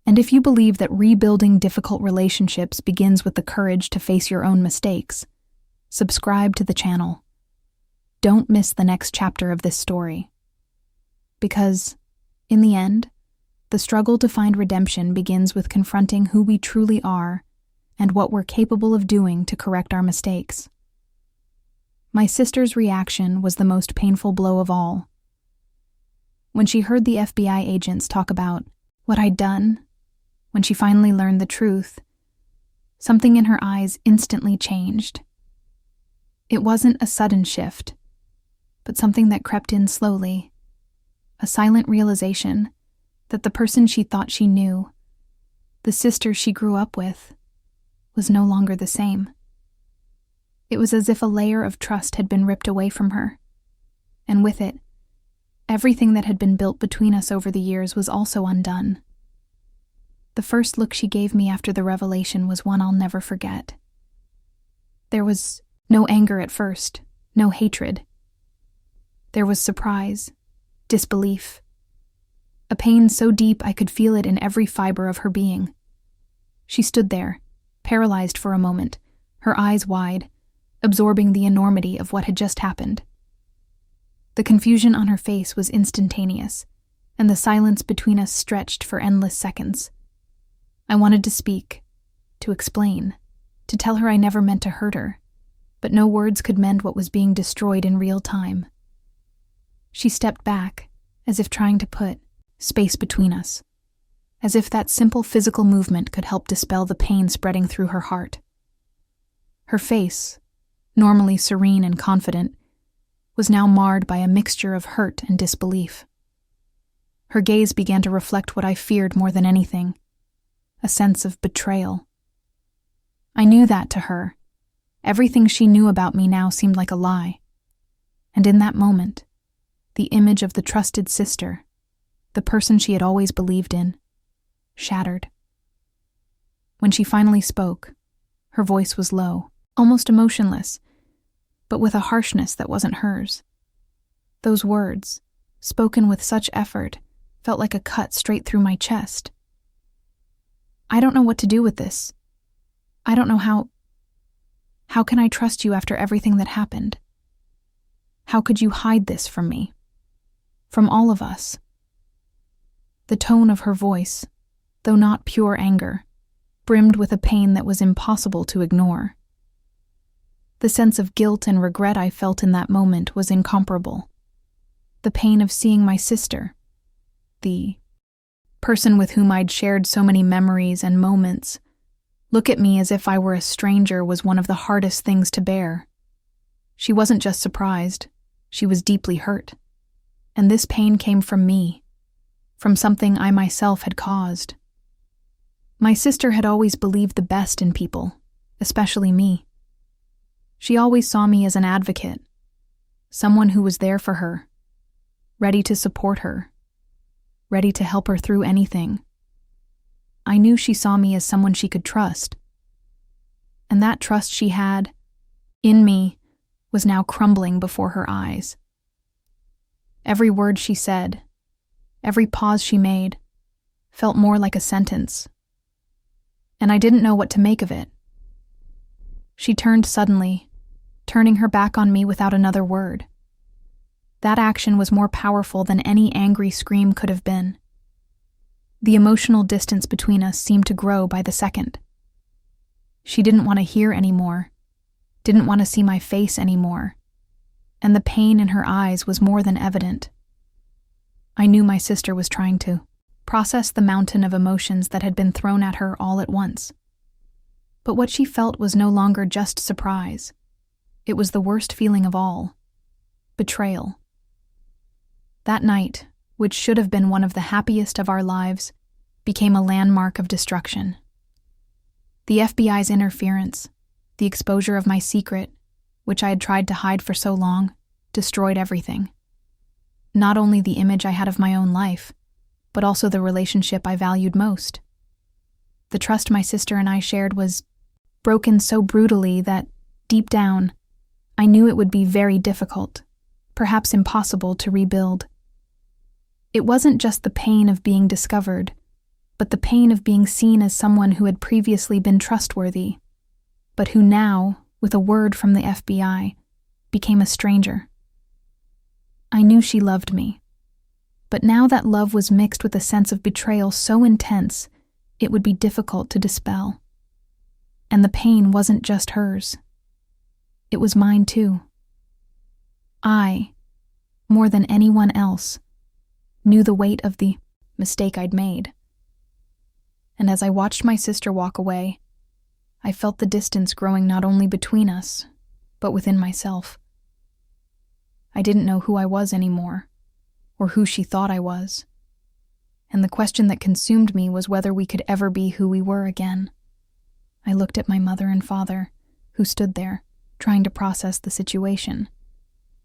And if you believe that rebuilding difficult relationships begins with the courage to face your own mistakes, subscribe to the channel. Don't miss the next chapter of this story. Because, in the end, the struggle to find redemption begins with confronting who we truly are and what we're capable of doing to correct our mistakes. My sister's reaction was the most painful blow of all. When she heard the FBI agents talk about what I'd done, when she finally learned the truth, something in her eyes instantly changed. It wasn't a sudden shift, but something that crept in slowly, a silent realization that the person she thought she knew, the sister she grew up with, was no longer the same. It was as if a layer of trust had been ripped away from her, and with it, everything that had been built between us over the years was also undone. The first look she gave me after the revelation was one I'll never forget. There was no anger at first, no hatred. There was surprise, disbelief, a pain so deep I could feel it in every fiber of her being. She stood there, paralyzed for a moment, her eyes wide, absorbing the enormity of what had just happened. The confusion on her face was instantaneous, and the silence between us stretched for endless seconds. I wanted to speak, to explain, to tell her I never meant to hurt her, but no words could mend what was being destroyed in real time. She stepped back, as if trying to put space between us, as if that simple physical movement could help dispel the pain spreading through her heart. Her face, normally serene and confident, was now marred by a mixture of hurt and disbelief. Her gaze began to reflect what I feared more than anything, a sense of betrayal. I knew that to her, everything she knew about me now seemed like a lie. And in that moment, the image of the trusted sister, the person she had always believed in, shattered. When she finally spoke, her voice was low, almost emotionless, but with a harshness that wasn't hers. Those words, spoken with such effort, felt like a cut straight through my chest. I don't know what to do with this. I don't know how can I trust you after everything that happened? How could you hide this from me? From all of us? The tone of her voice, though not pure anger, brimmed with a pain that was impossible to ignore. The sense of guilt and regret I felt in that moment was incomparable. The pain of seeing my sister, the person with whom I'd shared so many memories and moments, look at me as if I were a stranger was one of the hardest things to bear. She wasn't just surprised, she was deeply hurt. And this pain came from me, from something I myself had caused. My sister had always believed the best in people, especially me. She always saw me as an advocate, someone who was there for her, ready to support her, ready to help her through anything. I knew she saw me as someone she could trust. And that trust she had, in me, was now crumbling before her eyes. Every word she said, every pause she made, felt more like a sentence. And I didn't know what to make of it. She turned suddenly, turning her back on me without another word. That action was more powerful than any angry scream could have been. The emotional distance between us seemed to grow by the second. She didn't want to hear anymore, didn't want to see my face anymore, and the pain in her eyes was more than evident. I knew my sister was trying to process the mountain of emotions that had been thrown at her all at once. But what she felt was no longer just surprise. It was the worst feeling of all: betrayal. That night, which should have been one of the happiest of our lives, became a landmark of destruction. The FBI's interference, the exposure of my secret, which I had tried to hide for so long, destroyed everything. Not only the image I had of my own life, but also the relationship I valued most. The trust my sister and I shared was broken so brutally that, deep down, I knew it would be very difficult, perhaps impossible, to rebuild. It wasn't just the pain of being discovered, but the pain of being seen as someone who had previously been trustworthy, but who now, with a word from the FBI, became a stranger. I knew she loved me, but now that love was mixed with a sense of betrayal so intense, it would be difficult to dispel. And the pain wasn't just hers. It was mine too. I, more than anyone else, knew the weight of the mistake I'd made. And as I watched my sister walk away, I felt the distance growing not only between us, but within myself. I didn't know who I was anymore, or who she thought I was. And the question that consumed me was whether we could ever be who we were again. I looked at my mother and father, who stood there, trying to process the situation,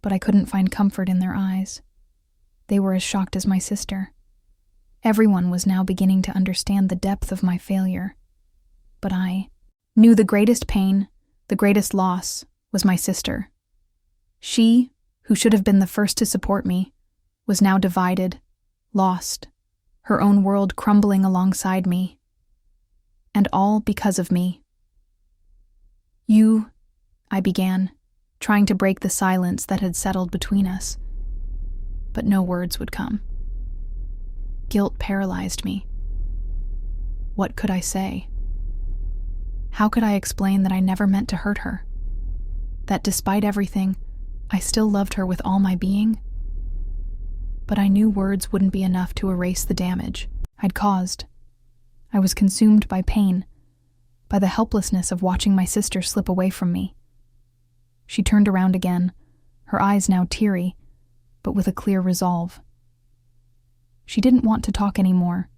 but I couldn't find comfort in their eyes. They were as shocked as my sister. Everyone was now beginning to understand the depth of my failure. But I knew the greatest pain, the greatest loss, was my sister. She, who should have been the first to support me, was now divided, lost, her own world crumbling alongside me. And all because of me. I began, trying to break the silence that had settled between us. but no words would come. Guilt paralyzed me. What could I say? How could I explain that I never meant to hurt her? That despite everything, I still loved her with all my being? But I knew words wouldn't be enough to erase the damage I'd caused. I was consumed by pain, by the helplessness of watching my sister slip away from me. She turned around again, her eyes now teary, but with a clear resolve. She didn't want to talk anymore,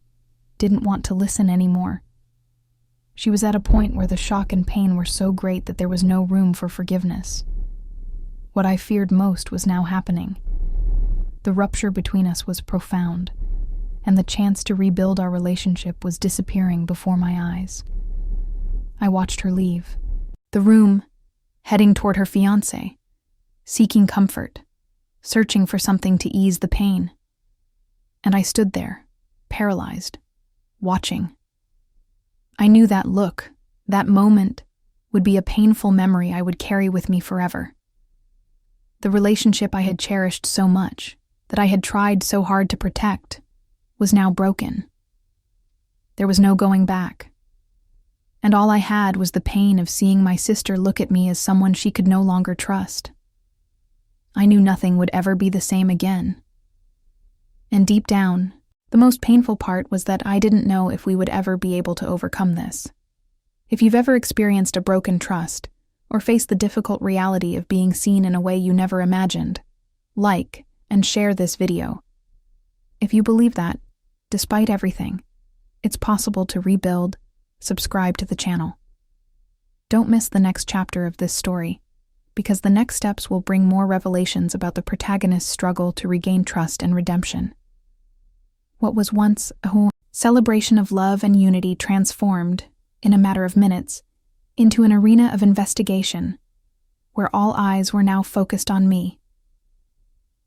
didn't want to listen anymore. She was at a point where the shock and pain were so great that there was no room for forgiveness. What I feared most was now happening. The rupture between us was profound, and the chance to rebuild our relationship was disappearing before my eyes. I watched her leave the room, heading toward her fiancé, seeking comfort, searching for something to ease the pain. And I stood there, paralyzed, watching. I knew that look, that moment, would be a painful memory I would carry with me forever. The relationship I had cherished so much, that I had tried so hard to protect, was now broken. There was no going back. And all I had was the pain of seeing my sister look at me as someone she could no longer trust. I knew nothing would ever be the same again. And deep down, the most painful part was that I didn't know if we would ever be able to overcome this. If you've ever experienced a broken trust, or faced the difficult reality of being seen in a way you never imagined, like and share this video. If you believe that, despite everything, it's possible to rebuild, subscribe to the channel. Don't miss the next chapter of this story, because the next steps will bring more revelations about the protagonist's struggle to regain trust and redemption. What was once a celebration of love and unity transformed, in a matter of minutes, into an arena of investigation, where all eyes were now focused on me.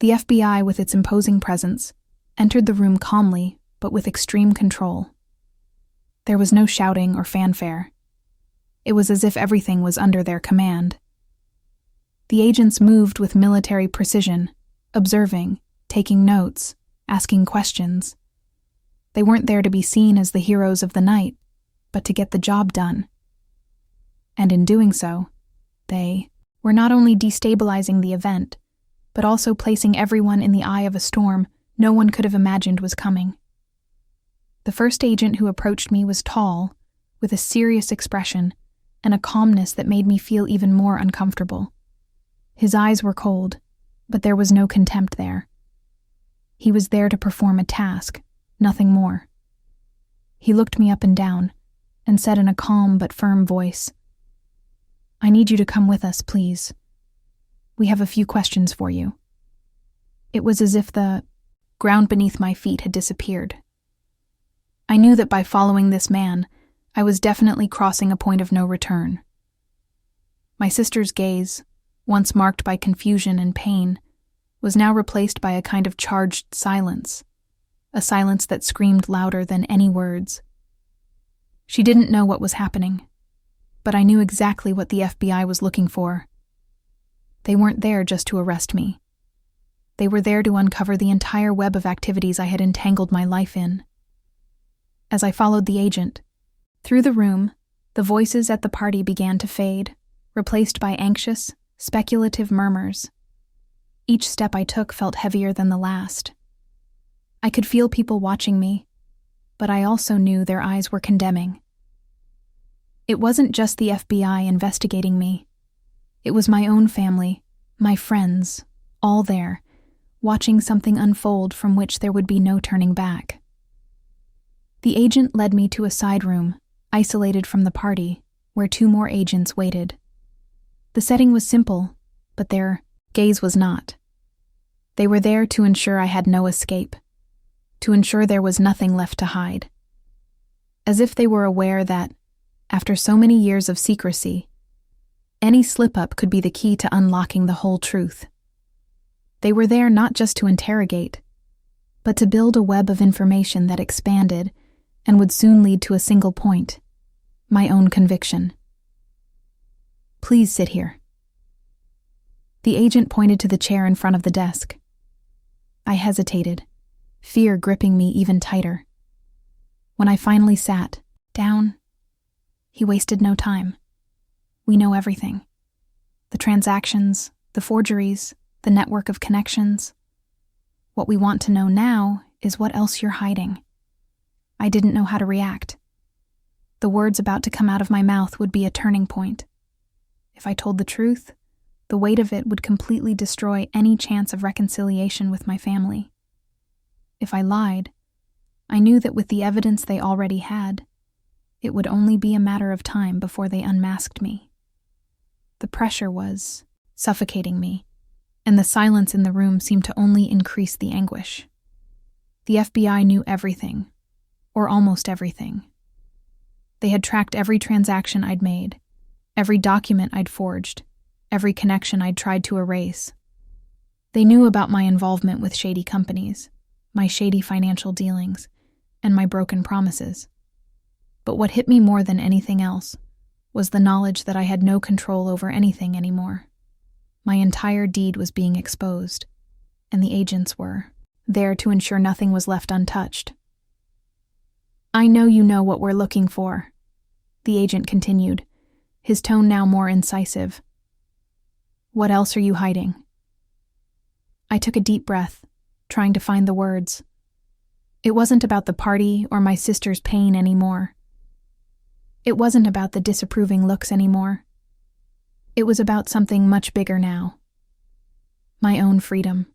The FBI, with its imposing presence, entered the room calmly but with extreme control. There was no shouting or fanfare. It was as if everything was under their command. The agents moved with military precision, observing, taking notes, asking questions. They weren't there to be seen as the heroes of the night, but to get the job done. And in doing so, they were not only destabilizing the event, but also placing everyone in the eye of a storm no one could have imagined was coming. The first agent who approached me was tall, with a serious expression and a calmness that made me feel even more uncomfortable. His eyes were cold, but there was no contempt there. He was there to perform a task, nothing more. He looked me up and down, and said in a calm but firm voice, "I need you to come with us, please. We have a few questions for you." It was as if the ground beneath my feet had disappeared. I knew that by following this man, I was definitely crossing a point of no return. My sister's gaze, once marked by confusion and pain, was now replaced by a kind of charged silence, a silence that screamed louder than any words. She didn't know what was happening, but I knew exactly what the FBI was looking for. They weren't there just to arrest me. They were there to uncover the entire web of activities I had entangled my life in. As I followed the agent, through the room, the voices at the party began to fade, replaced by anxious, speculative murmurs. Each step I took felt heavier than the last. I could feel people watching me, but I also knew their eyes were condemning. It wasn't just the FBI investigating me. It was my own family, my friends, all there, watching something unfold from which there would be no turning back. The agent led me to a side room, isolated from the party, where 2 more agents waited. The setting was simple, but their gaze was not. They were there to ensure I had no escape, to ensure there was nothing left to hide. As if they were aware that, after so many years of secrecy, any slip-up could be the key to unlocking the whole truth. They were there not just to interrogate, but to build a web of information that expanded and would soon lead to a single point: my own conviction. "Please sit here." The agent pointed to the chair in front of the desk. I hesitated, fear gripping me even tighter. When I finally sat down, he wasted no time. We know everything. The transactions, the forgeries, the network of connections. What we want to know now is what else you're hiding. I didn't know how to react. The words about to come out of my mouth would be a turning point. If I told the truth, the weight of it would completely destroy any chance of reconciliation with my family. If I lied, I knew that with the evidence they already had, it would only be a matter of time before they unmasked me. The pressure was suffocating me, and the silence in the room seemed to only increase the anguish. The FBI knew everything, or almost everything. They had tracked every transaction I'd made, every document I'd forged, every connection I'd tried to erase. They knew about my involvement with shady companies, my shady financial dealings, and my broken promises. But what hit me more than anything else was the knowledge that I had no control over anything anymore. My entire deed was being exposed, and the agents were there to ensure nothing was left untouched. "I know you know what we're looking for," the agent continued, his tone now more incisive. "What else are you hiding?" I took a deep breath, trying to find the words. It wasn't about the party or my sister's pain anymore. It wasn't about the disapproving looks anymore. It was about something much bigger now. My own freedom.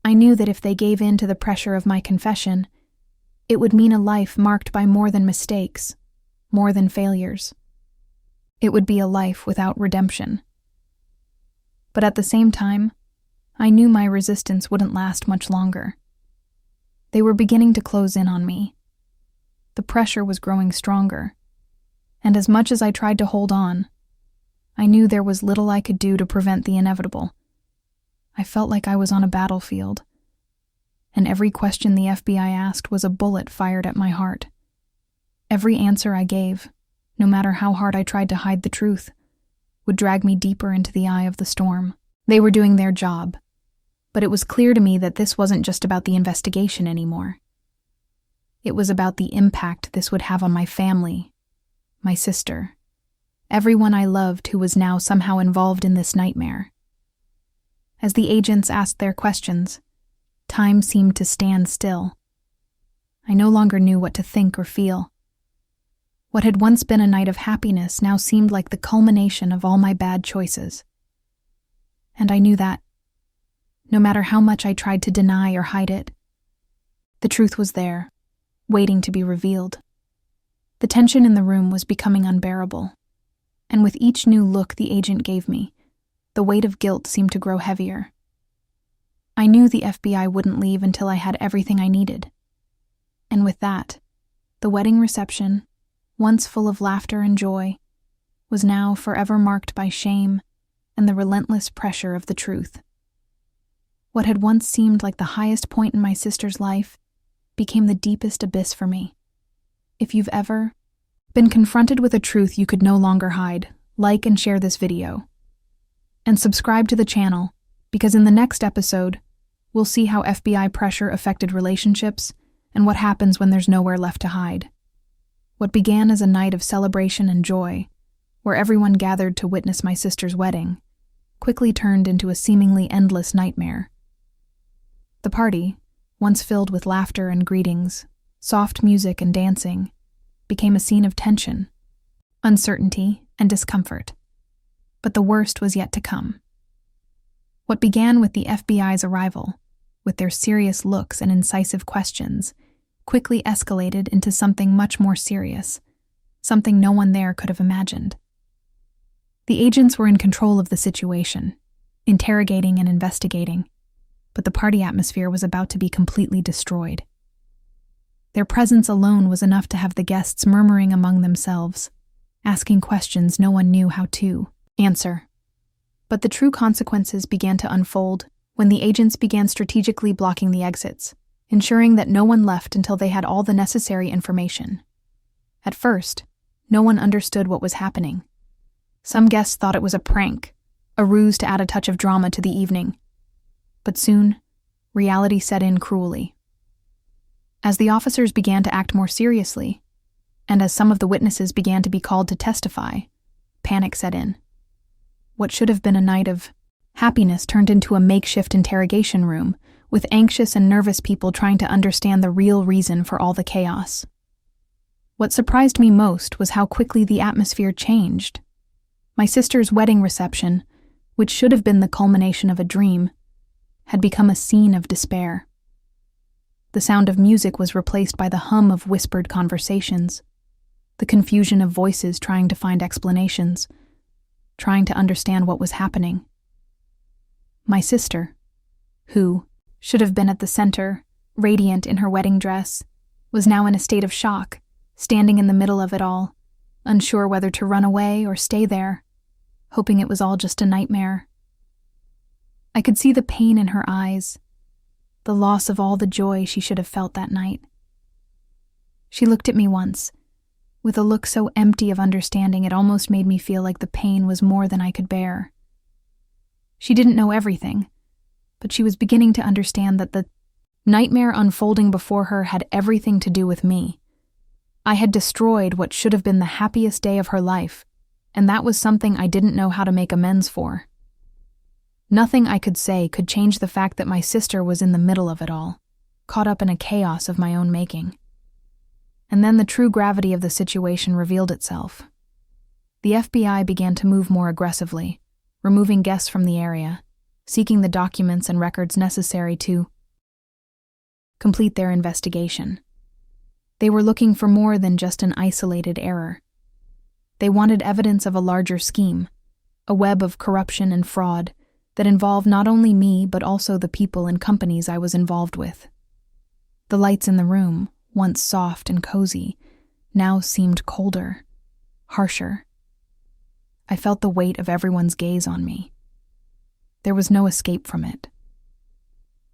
I knew that if they gave in to the pressure of my confession, it would mean a life marked by more than mistakes, more than failures. It would be a life without redemption. But at the same time, I knew my resistance wouldn't last much longer. They were beginning to close in on me. The pressure was growing stronger, and as much as I tried to hold on, I knew there was little I could do to prevent the inevitable. I felt like I was on a battlefield, and every question the FBI asked was a bullet fired at my heart. Every answer I gave, no matter how hard I tried to hide the truth, would drag me deeper into the eye of the storm. They were doing their job, but it was clear to me that this wasn't just about the investigation anymore. It was about the impact this would have on my family, my sister, everyone I loved who was now somehow involved in this nightmare. As the agents asked their questions, time seemed to stand still. I no longer knew what to think or feel. What had once been a night of happiness now seemed like the culmination of all my bad choices. And I knew that, no matter how much I tried to deny or hide it, the truth was there, waiting to be revealed. The tension in the room was becoming unbearable, and with each new look the agent gave me, the weight of guilt seemed to grow heavier. I knew the FBI wouldn't leave until I had everything I needed. And with that, the wedding reception, once full of laughter and joy, was now forever marked by shame and the relentless pressure of the truth. What had once seemed like the highest point in my sister's life became the deepest abyss for me. If you've ever been confronted with a truth you could no longer hide, like and share this video. And subscribe to the channel, because in the next episode, we'll see how FBI pressure affected relationships and what happens when there's nowhere left to hide. What began as a night of celebration and joy, where everyone gathered to witness my sister's wedding, quickly turned into a seemingly endless nightmare. The party, once filled with laughter and greetings, soft music and dancing, became a scene of tension, uncertainty, and discomfort. But the worst was yet to come. What began with the FBI's arrival, with their serious looks and incisive questions, quickly escalated into something much more serious, something no one there could have imagined. The agents were in control of the situation, interrogating and investigating, but the party atmosphere was about to be completely destroyed. Their presence alone was enough to have the guests murmuring among themselves, asking questions no one knew how to answer. But the true consequences began to unfold when the agents began strategically blocking the exits, ensuring that no one left until they had all the necessary information. At first, no one understood what was happening. Some guests thought it was a prank, a ruse to add a touch of drama to the evening. But soon, reality set in cruelly. As the officers began to act more seriously, and as some of the witnesses began to be called to testify, panic set in. What should have been a night of happiness turned into a makeshift interrogation room, with anxious and nervous people trying to understand the real reason for all the chaos. What surprised me most was how quickly the atmosphere changed. My sister's wedding reception, which should have been the culmination of a dream, had become a scene of despair. The sound of music was replaced by the hum of whispered conversations, the confusion of voices trying to find explanations, trying to understand what was happening. My sister, who should have been at the center, radiant in her wedding dress, was now in a state of shock, standing in the middle of it all, unsure whether to run away or stay there, hoping it was all just a nightmare. I could see the pain in her eyes, the loss of all the joy she should have felt that night. She looked at me once, with a look so empty of understanding it almost made me feel like the pain was more than I could bear. She didn't know everything, but she was beginning to understand that the nightmare unfolding before her had everything to do with me. I had destroyed what should have been the happiest day of her life, and that was something I didn't know how to make amends for. Nothing I could say could change the fact that my sister was in the middle of it all, caught up in a chaos of my own making. And then the true gravity of the situation revealed itself. The FBI began to move more aggressively, removing guests from the area, seeking the documents and records necessary to complete their investigation. They were looking for more than just an isolated error. They wanted evidence of a larger scheme, a web of corruption and fraud that involved not only me but also the people and companies I was involved with. The lights in the room, once soft and cozy, now seemed colder, harsher. I felt the weight of everyone's gaze on me. There was no escape from it.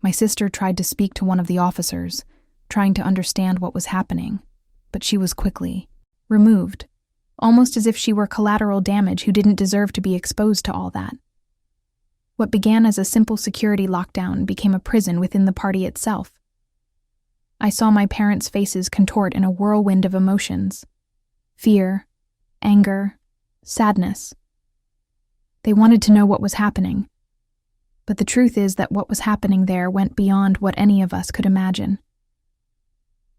My sister tried to speak to one of the officers, trying to understand what was happening, but she was quickly removed, almost as if she were collateral damage who didn't deserve to be exposed to all that. What began as a simple security lockdown became a prison within the party itself. I saw my parents' faces contort in a whirlwind of emotions: fear, anger, sadness. They wanted to know what was happening, but the truth is that what was happening there went beyond what any of us could imagine.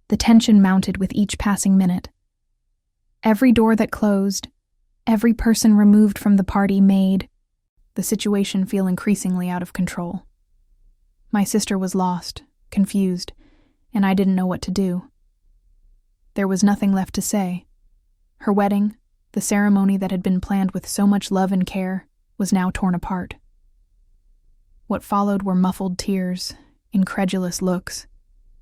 The tension mounted with each passing minute. Every door that closed, every person removed from the party made the situation feel increasingly out of control. My sister was lost, confused, and I didn't know what to do. There was nothing left to say. Her wedding, the ceremony that had been planned with so much love and care, was now torn apart. What followed were muffled tears, incredulous looks,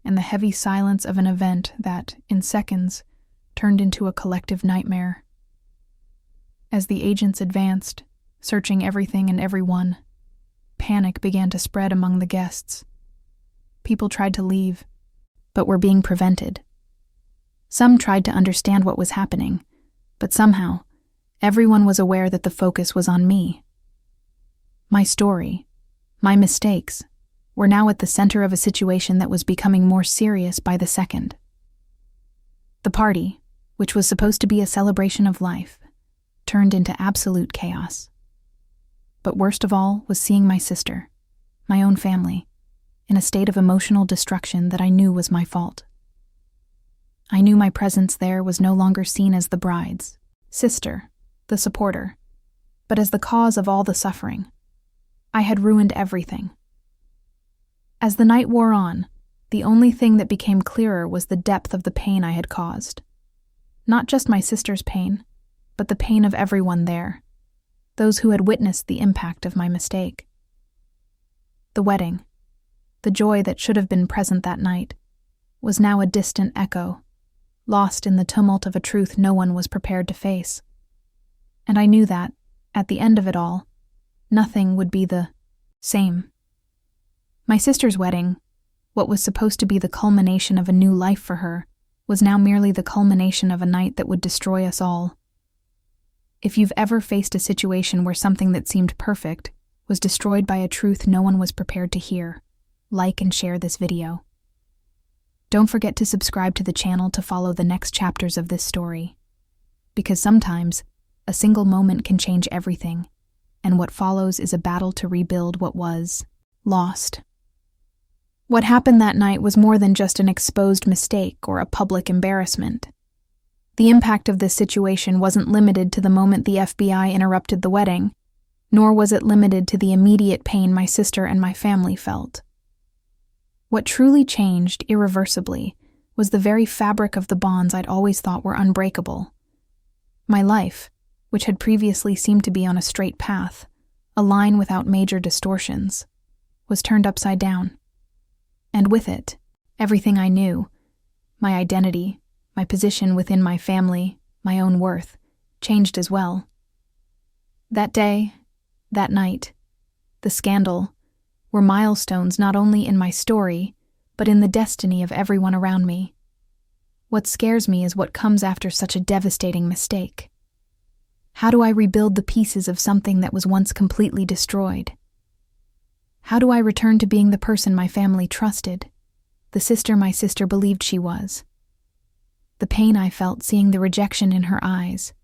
and the heavy silence of an event that, in seconds, turned into a collective nightmare. As the agents advanced, searching everything and everyone, panic began to spread among the guests. People tried to leave, but were being prevented. Some tried to understand what was happening, but somehow, everyone was aware that the focus was on me. My story, my mistakes, were now at the center of a situation that was becoming more serious by the second. The party, which was supposed to be a celebration of life, turned into absolute chaos. But worst of all was seeing my sister, my own family, in a state of emotional destruction that I knew was my fault. I knew my presence there was no longer seen as the bride's sister, the supporter, but as the cause of all the suffering. I had ruined everything. As the night wore on, the only thing that became clearer was the depth of the pain I had caused. Not just my sister's pain, but the pain of everyone there, those who had witnessed the impact of my mistake. The wedding, the joy that should have been present that night, was now a distant echo, lost in the tumult of a truth no one was prepared to face. And I knew that, at the end of it all, nothing would be the same. My sister's wedding, what was supposed to be the culmination of a new life for her, was now merely the culmination of a night that would destroy us all. If you've ever faced a situation where something that seemed perfect was destroyed by a truth no one was prepared to hear, like and share this video. Don't forget to subscribe to the channel to follow the next chapters of this story. Because sometimes, a single moment can change everything, and what follows is a battle to rebuild what was lost. What happened that night was more than just an exposed mistake or a public embarrassment. The impact of this situation wasn't limited to the moment the FBI interrupted the wedding, nor was it limited to the immediate pain my sister and my family felt. What truly changed irreversibly was the very fabric of the bonds I'd always thought were unbreakable. My life, which had previously seemed to be on a straight path, a line without major distortions, was turned upside down. And with it, everything I knew, my identity, my position within my family, my own worth, changed as well. That day, that night, the scandal, were milestones not only in my story, but in the destiny of everyone around me. What scares me is what comes after such a devastating mistake. How do I rebuild the pieces of something that was once completely destroyed? How do I return to being the person my family trusted, the sister my sister believed she was? The pain I felt seeing the rejection in her eyes,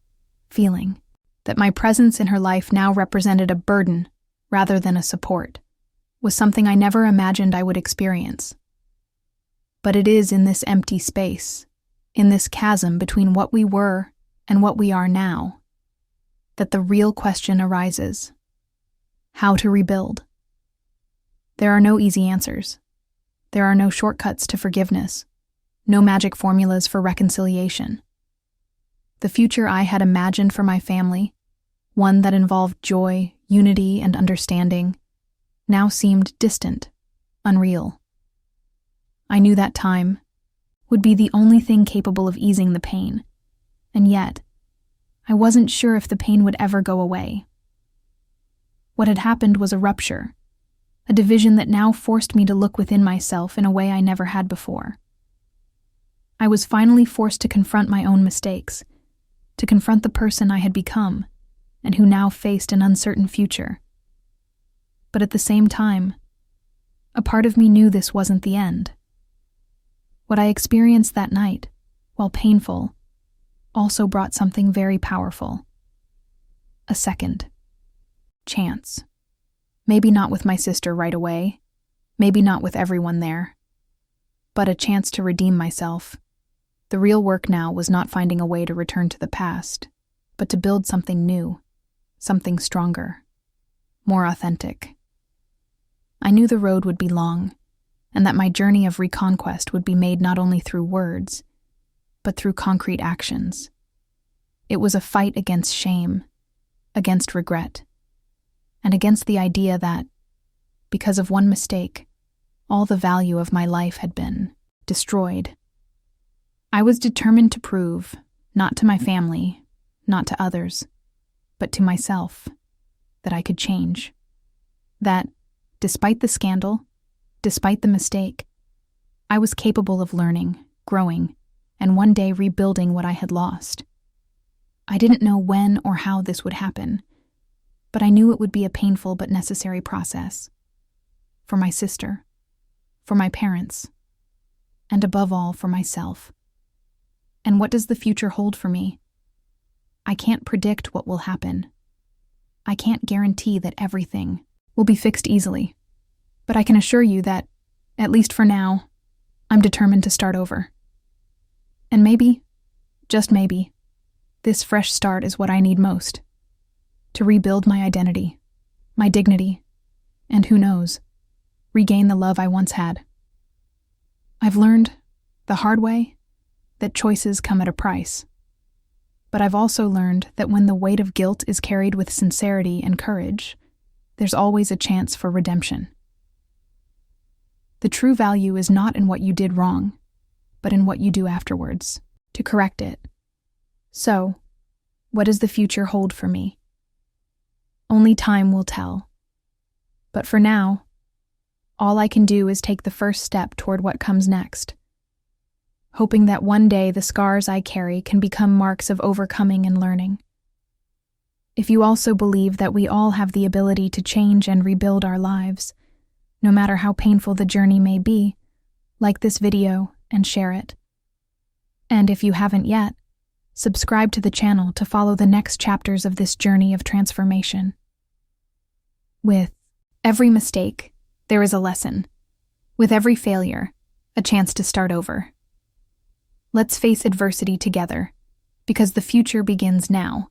feeling that my presence in her life now represented a burden rather than a support, was something I never imagined I would experience. But it is in this empty space, in this chasm between what we were and what we are now, that the real question arises: how to rebuild? There are no easy answers. There are no shortcuts to forgiveness, no magic formulas for reconciliation. The future I had imagined for my family, one that involved joy, unity, and understanding, now seemed distant, unreal. I knew that time would be the only thing capable of easing the pain, and yet, I wasn't sure if the pain would ever go away. What had happened was a rupture, a division that now forced me to look within myself in a way I never had before. I was finally forced to confront my own mistakes, to confront the person I had become, and who now faced an uncertain future. But at the same time, a part of me knew this wasn't the end. What I experienced that night, while painful, also brought something very powerful. A second chance. Maybe not with my sister right away, maybe not with everyone there, but a chance to redeem myself. The real work now was not finding a way to return to the past, but to build something new, something stronger, more authentic. I knew the road would be long, and that my journey of reconquest would be made not only through words, but through concrete actions. It was a fight against shame, against regret, and against the idea that, because of one mistake, all the value of my life had been destroyed. I was determined to prove, not to my family, not to others, but to myself, that I could change. That, despite the scandal, despite the mistake, I was capable of learning, growing, and one day rebuilding what I had lost. I didn't know when or how this would happen, but I knew it would be a painful but necessary process. For my sister, for my parents, and above all, for myself. And what does the future hold for me? I can't predict what will happen. I can't guarantee that everything will be fixed easily, but I can assure you that, at least for now, I'm determined to start over. And maybe, just maybe, this fresh start is what I need most. To rebuild my identity, my dignity, and who knows, regain the love I once had. I've learned, the hard way, that choices come at a price. But I've also learned that when the weight of guilt is carried with sincerity and courage, there's always a chance for redemption. The true value is not in what you did wrong, but in what you do afterwards, to correct it. So, what does the future hold for me? Only time will tell. But for now, all I can do is take the first step toward what comes next, hoping that one day the scars I carry can become marks of overcoming and learning. If you also believe that we all have the ability to change and rebuild our lives, No matter how painful the journey may be, like this video and share it. And if you haven't yet, subscribe to the channel to follow the next chapters of this journey of transformation. With every mistake, there is a lesson. With every failure, a chance to start over. Let's face adversity together, because the future begins now.